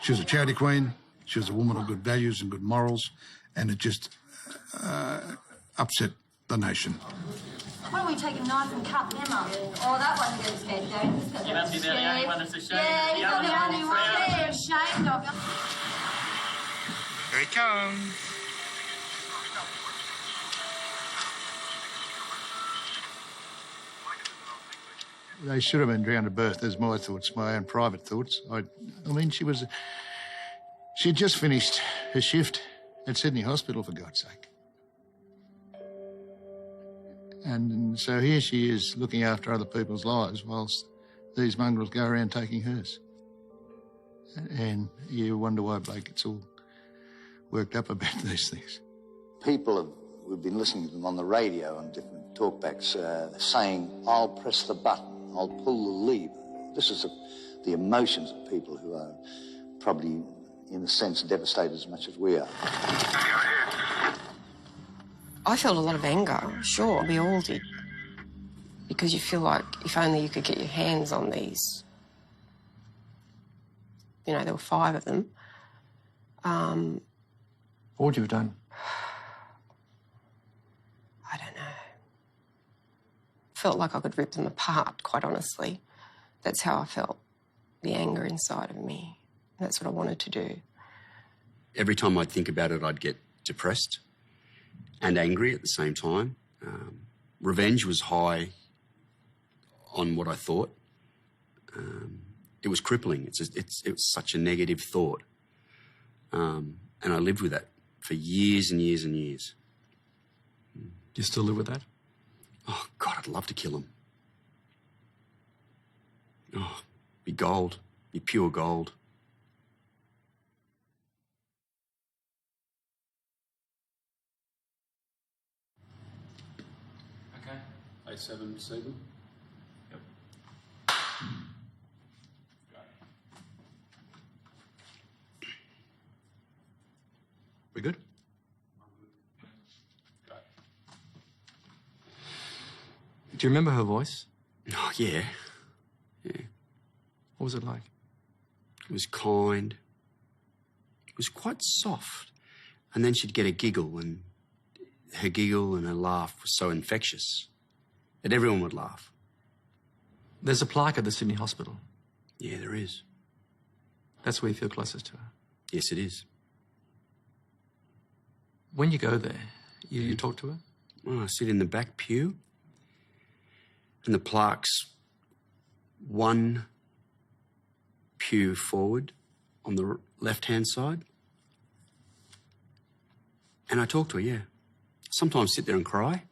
she was a charity queen, she was a woman of good values and good morals, and it just upset the nation. Why don't we take a knife and cut them up? Oh, that wasn't good as bad, Dave. You must be the only one that's ashamed. Yeah, you're the only one that's ashamed of you. Here he comes. They should have been drowned at birth. There's my thoughts, my own private thoughts. I mean, she'd just finished her shift at Sydney Hospital, for God's sake. And so here she is looking after other people's lives whilst these mongrels go around taking hers. And you wonder why Blake gets all worked up about these things. We've been listening to them on the radio on different talkbacks saying, "I'll press the button, I'll pull the lever." This is the emotions of people who are probably, in a sense, devastated as much as we are. I felt a lot of anger, sure, we all did. Because you feel like if only you could get your hands on these. You know, there were 5 of them. What would you have done? I don't know. Felt like I could rip them apart, quite honestly. That's how I felt, the anger inside of me. That's what I wanted to do. Every time I'd think about it, I'd get depressed and angry at the same time. Revenge was high on what I thought. It was crippling. It was such a negative thought. And I lived with that for years and years and years. Do you still live with that? Oh, God, I'd love to kill him. Oh, be gold, be pure gold. Okay. 877. Yep. We good? Do you remember her voice? Oh, yeah. Yeah. What was it like? It was kind. It was quite soft. And then she'd get a giggle, and her giggle and her laugh was so infectious that everyone would laugh. There's a plaque at the Sydney Hospital. Yeah, there is. That's where you feel closest to her. Yes, it is. When you go there, you talk to her? Well, I sit in the back pew, and the plaque's 1 pew forward on the left-hand side. And I talk to her, yeah. Sometimes sit there and cry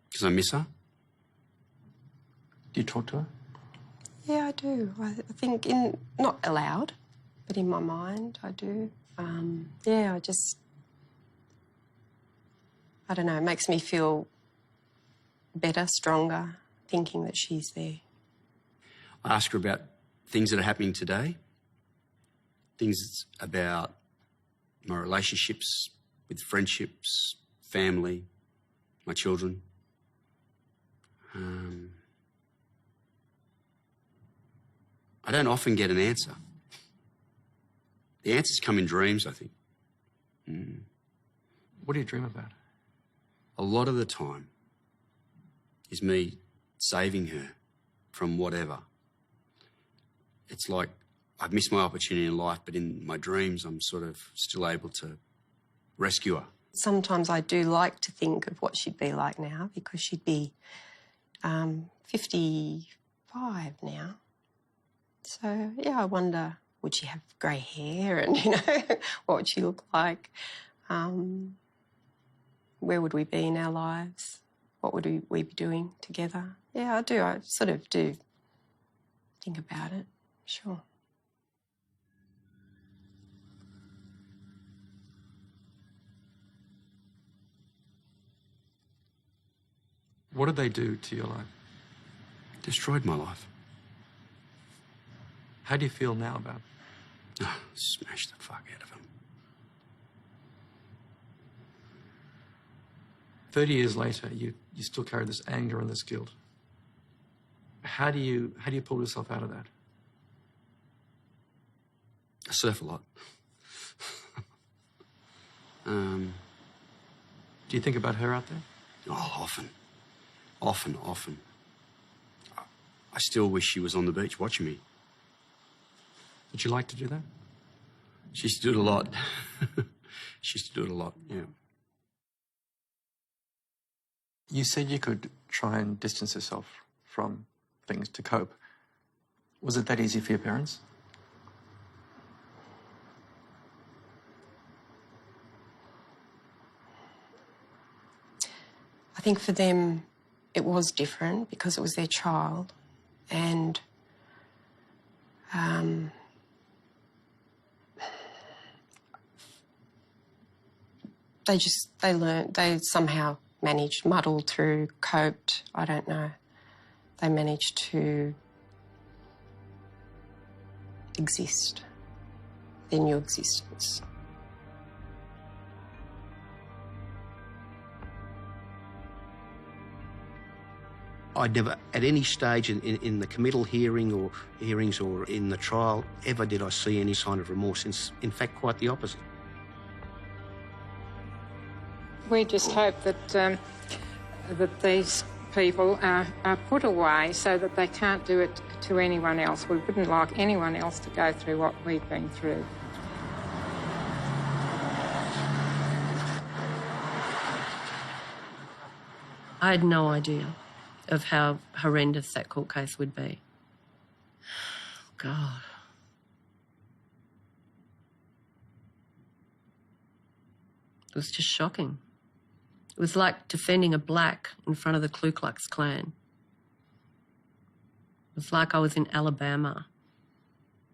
because I miss her. Do you talk to her? Yeah, I do. I think not aloud, but in my mind, I do. Yeah, I don't know, it makes me feel better, stronger, thinking that she's there. I ask her about things that are happening today, things about my relationships with friendships, family, my children. I don't often get an answer. The answers come in dreams, I think. What do you dream about? A lot of the time is me saving her from whatever. It's like I've missed my opportunity in life, but in my dreams I'm sort of still able to rescue her. Sometimes I do like to think of what she'd be like now, because she'd be 55 now. So, yeah, I wonder, would she have grey hair and, what would she look like? Where would we be in our lives? What would we be doing together? Yeah, I do. I sort of do think about it, sure. What did they do to your life? Destroyed my life. How do you feel now about it? Oh, smash the fuck out of him. 30 years later, you still carry this anger and this guilt. How do you pull yourself out of that? I surf a lot. Do you think about her out there? Oh, often. Often. I still wish she was on the beach watching me. Would you like to do that? She used to do it a lot. She used to do it a lot, yeah. You said you could try and distance yourself from things to cope. Was it that easy for your parents? I think for them it was different because it was their child, and they somehow managed, muddled through, coped, I don't know. They managed to exist, their new existence. I'd never, at any stage in the committal hearings or in the trial, ever did I see any sign of remorse. In fact, quite the opposite. We just hope that that these people are put away so that they can't do it to anyone else. We wouldn't like anyone else to go through what we've been through. I had no idea of how horrendous that court case would be. God. It was just shocking. It was like defending a black in front of the Ku Klux Klan. It was like I was in Alabama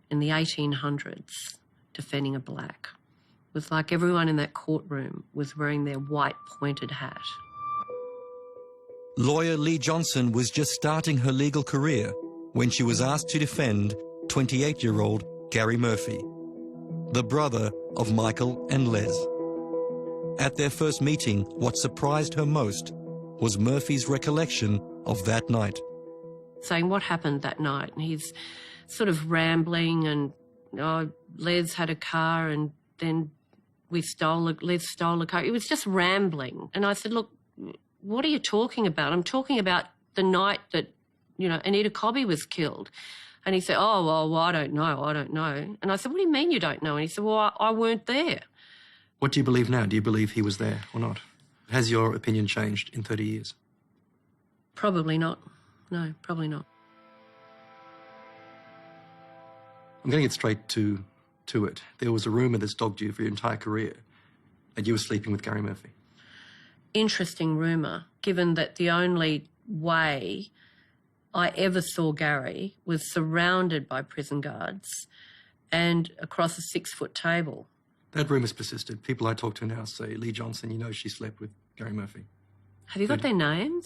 in the 1800s defending a black. It was like everyone in that courtroom was wearing their white pointed hat. Lawyer Lee Johnson was just starting her legal career when she was asked to defend 28-year-old Gary Murphy, the brother of Michael and Les. At their first meeting, what surprised her most was Murphy's recollection of that night. Saying what happened that night, and he's sort of rambling, and Les had a car, and then Les stole a car. It was just rambling. And I said, look, what are you talking about? I'm talking about the night that, Anita Cobby was killed. And he said, oh, well, I don't know. And I said, what do you mean you don't know? And he said, well, I weren't there. What do you believe now? Do you believe he was there or not? Has your opinion changed in 30 years? Probably not. No, probably not. I'm going to get straight to it. There was a rumour that's dogged you for your entire career that you were sleeping with Gary Murphy. Interesting rumour, given that the only way I ever saw Gary was surrounded by prison guards and across a 6-foot table. That rumour's persisted. People I talk to now say, Lee Johnson, she slept with Gary Murphy. Have you got their names?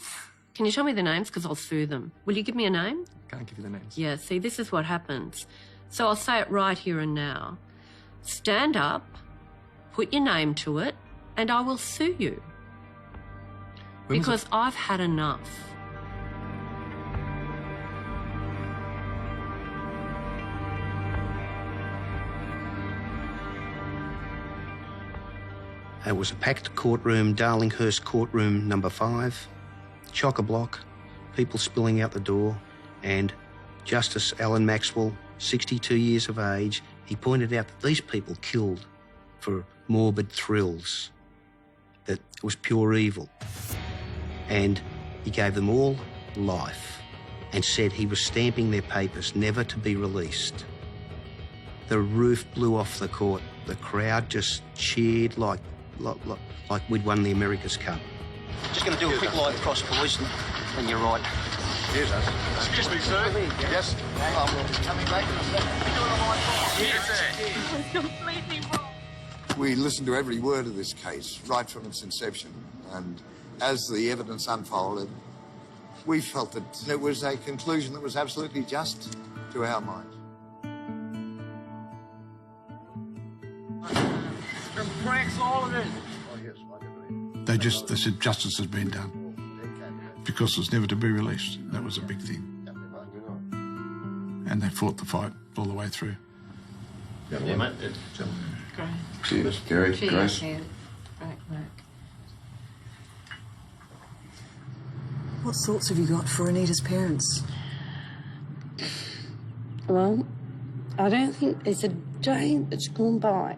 Can you tell me the names? Because I'll sue them. Will you give me a name? Can't give you the names. Yeah, see, this is what happens. So I'll say it right here and now. Stand up, put your name to it, and I will sue you. Because I've had enough. It was a packed courtroom, Darlinghurst courtroom number 5, chock-a-block, people spilling out the door, and Justice Alan Maxwell, 62 years of age, he pointed out that these people killed for morbid thrills, that it was pure evil. And he gave them all life and said he was stamping their papers never to be released. The roof blew off the court. The crowd just cheered like we'd won the America's Cup. Just going to do a quick line across, boys, and you're right. Here's us. Excuse me, sir. Yes? Coming back in a second. Yes, Completely wrong. We listened to every word of this case right from its inception, and as the evidence unfolded, we felt that it was a conclusion that was absolutely just to our minds. Pranks, all of it. They said justice has been done because it's never to be released. That was a big thing. And they fought the fight all the way through. Yeah, mate. Great. Cheers, Gary. Cheers. Grace. Great work. What thoughts have you got for Anita's parents? Well, I don't think there's a day that's gone by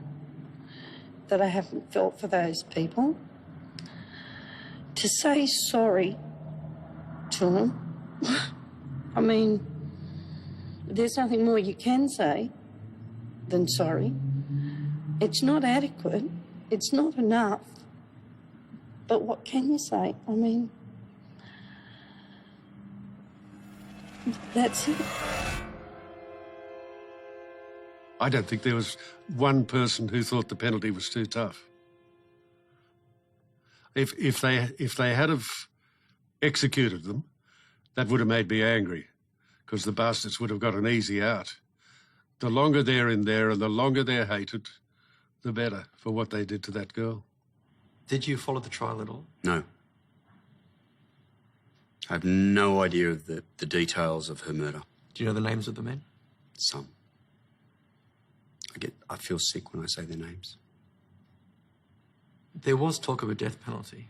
that I haven't felt for those people. To say sorry to them, I mean, there's nothing more you can say than sorry. It's not adequate. It's not enough. But what can you say? I mean, that's it. I don't think there was one person who thought the penalty was too tough. If they had have executed them, that would have made me angry, because the bastards would have got an easy out. The longer they're in there and the longer they're hated, the better for what they did to that girl. Did you follow the trial at all? No. I have no idea of the details of her murder. Do you know the names of the men? Some. I feel sick when I say their names. There was talk of a death penalty,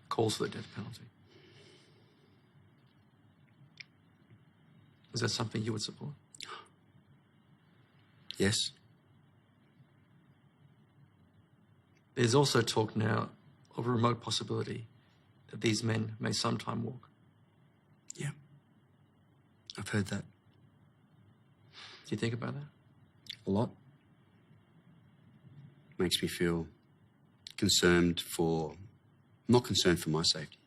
calls for the death penalty. Is that something you would support? Yes. There's also talk now of a remote possibility that these men may sometime walk. Yeah. I've heard that. Do you think about that? A lot. Makes me feel concerned for... not concerned for my safety.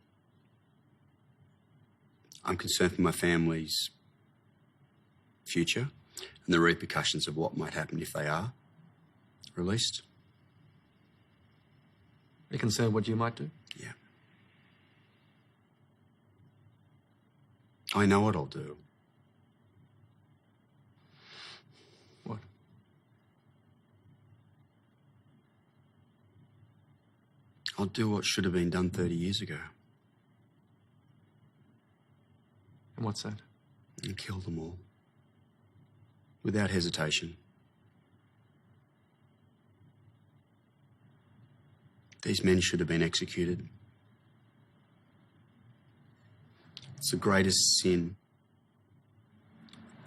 I'm concerned for my family's future and the repercussions of what might happen if they are released. You're concerned what you might do? Yeah. I know what I'll do. What? I'll do what should have been done 30 years ago. And what's that? And kill them all. Without hesitation. These men should have been executed. It's the greatest sin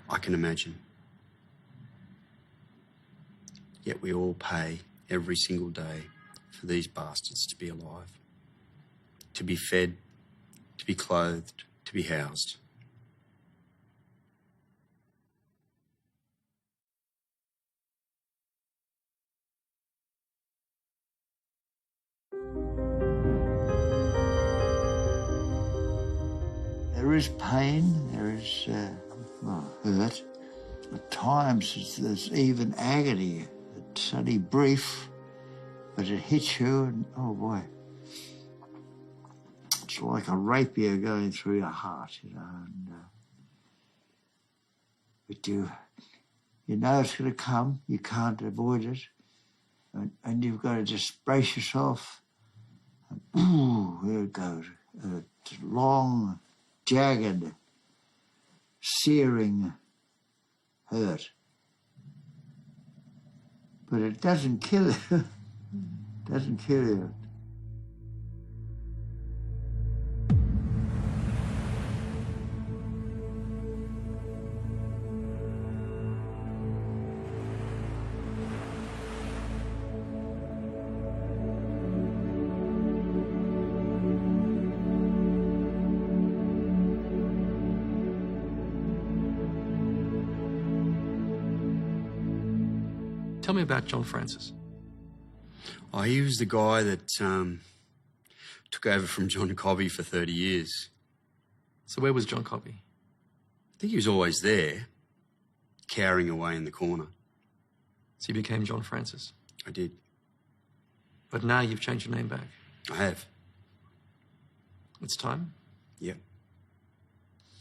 I can imagine. Yet we all pay every single day for these bastards to be alive, to be fed, to be clothed, to be housed. There is pain, there is hurt. At times there's even agony. It's only brief, but it hits you and, oh boy. It's like a rapier going through your heart, you know. And, but you know it's going to come, you can't avoid it. And you've got to just brace yourself. And, ooh, there it goes. It's long, jagged, searing hurt. But it doesn't kill you. It doesn't kill you. Tell me about John Francis. Oh, he was the guy that took over from John Cobby for 30 years. So where was John Cobby? I think he was always there, cowering away in the corner. So you became John Francis? I did. But now you've changed your name back. I have. It's time? Yep.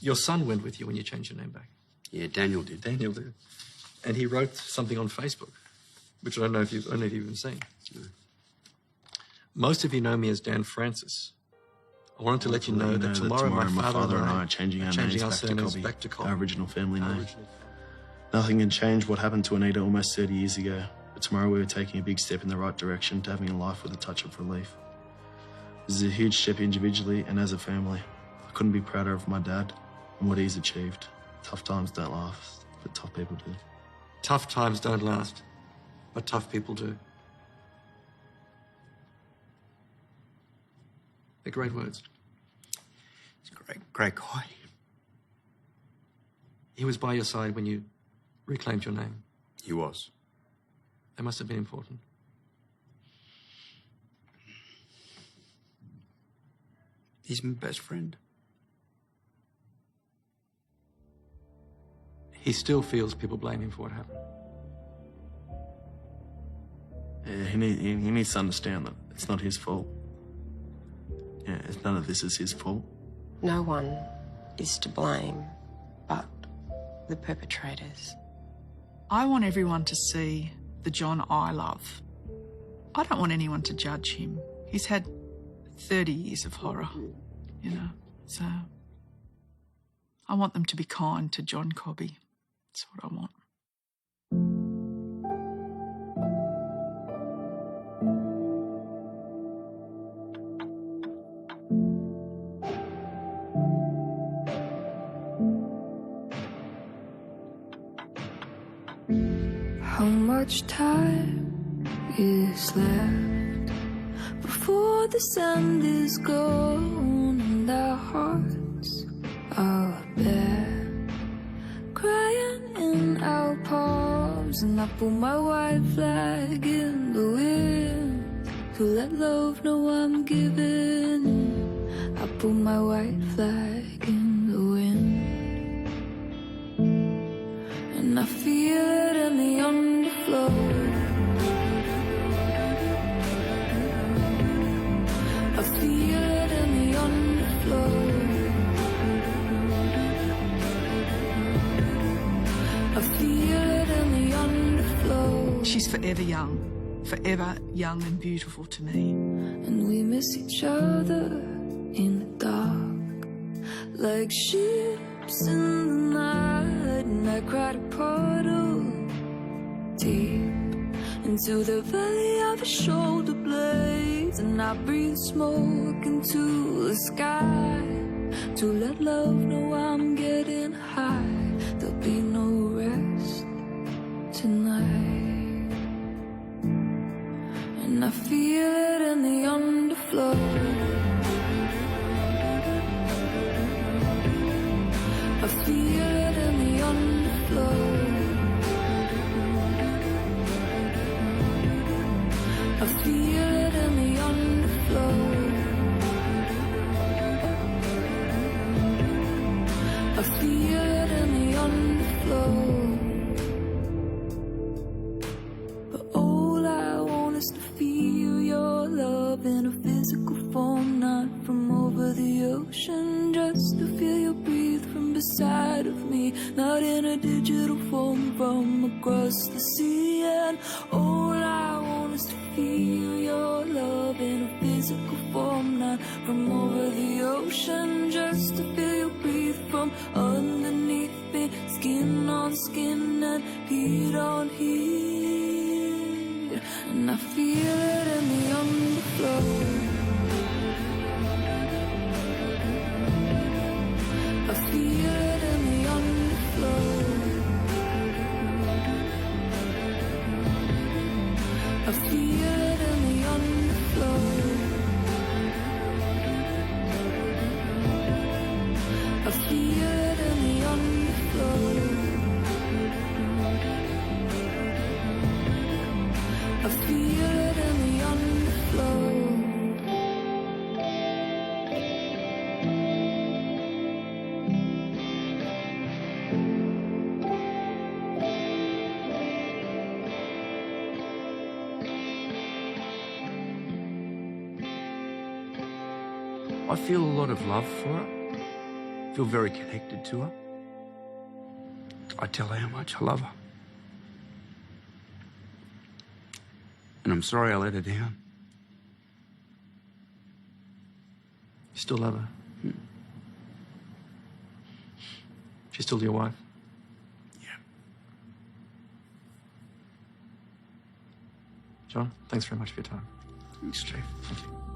Your son went with you when you changed your name back. Yeah, Daniel did. Daniel did. And he wrote something on Facebook, which I don't know if you've even seen. No. Most of you know me as Dan Francis. I wanted to let you know that tomorrow my father and I are changing our surnames names back to Cobby. Our original family name. Nothing can change what happened to Anita almost 30 years ago. But tomorrow we were taking a big step in the right direction to having a life with a touch of relief. This is a huge step individually and as a family. I couldn't be prouder of my dad and what he's achieved. Tough times don't last, but tough people do. Tough times don't last, but tough people do. They're great words. He's a great guy. He was by your side when you reclaimed your name. He was. That must have been important. He's my best friend. He still feels people blame him for what happened. Yeah, he needs to understand that it's not his fault. Yeah, none of this is his fault. No one is to blame but the perpetrators. I want everyone to see the John I love. I don't want anyone to judge him. He's had 30 years of horror, you know, so I want them to be kind to John Cobby. That's what I want. How much time is left before the sun is gone and our hearts are bare, crying in our palms, and I pull my white flag in the wind to let love know I'm giving in. I pull my white flag in the wind, and I feel it in the underflow. I feel it in the underflow. I feel it in the underflow. She's forever young and beautiful to me. And we miss each other in the dark, like ships in the night. And I cried a puddle deep into the valley of the shoulder blades, and I breathe smoke into the sky to let love know I'm getting high. There'll be no rest tonight, and I feel it in the underflow. I feel it in the underflow. I feel it in the underflow. I feel it in the underflow. But all I want is to feel your love in a physical form, not from over the ocean. Just to feel you breathe from beside of me, not in a digital form from across the sea. And all I want is to feel your love in a physical form, not from over the ocean. Just to feel you breathe from underneath me, skin on skin and heat on heat. And I feel it in the underflow. I feel it in the underflow. I feel it in the underflow. I feel it in the underflow. I feel it in the underflow. I feel a lot of love for her. I feel very connected to her. I tell her how much I love her. And I'm sorry I let her down. You still love her? She's still your wife? Yeah. John, thanks very much for your time. Thanks, Chief. Thank you.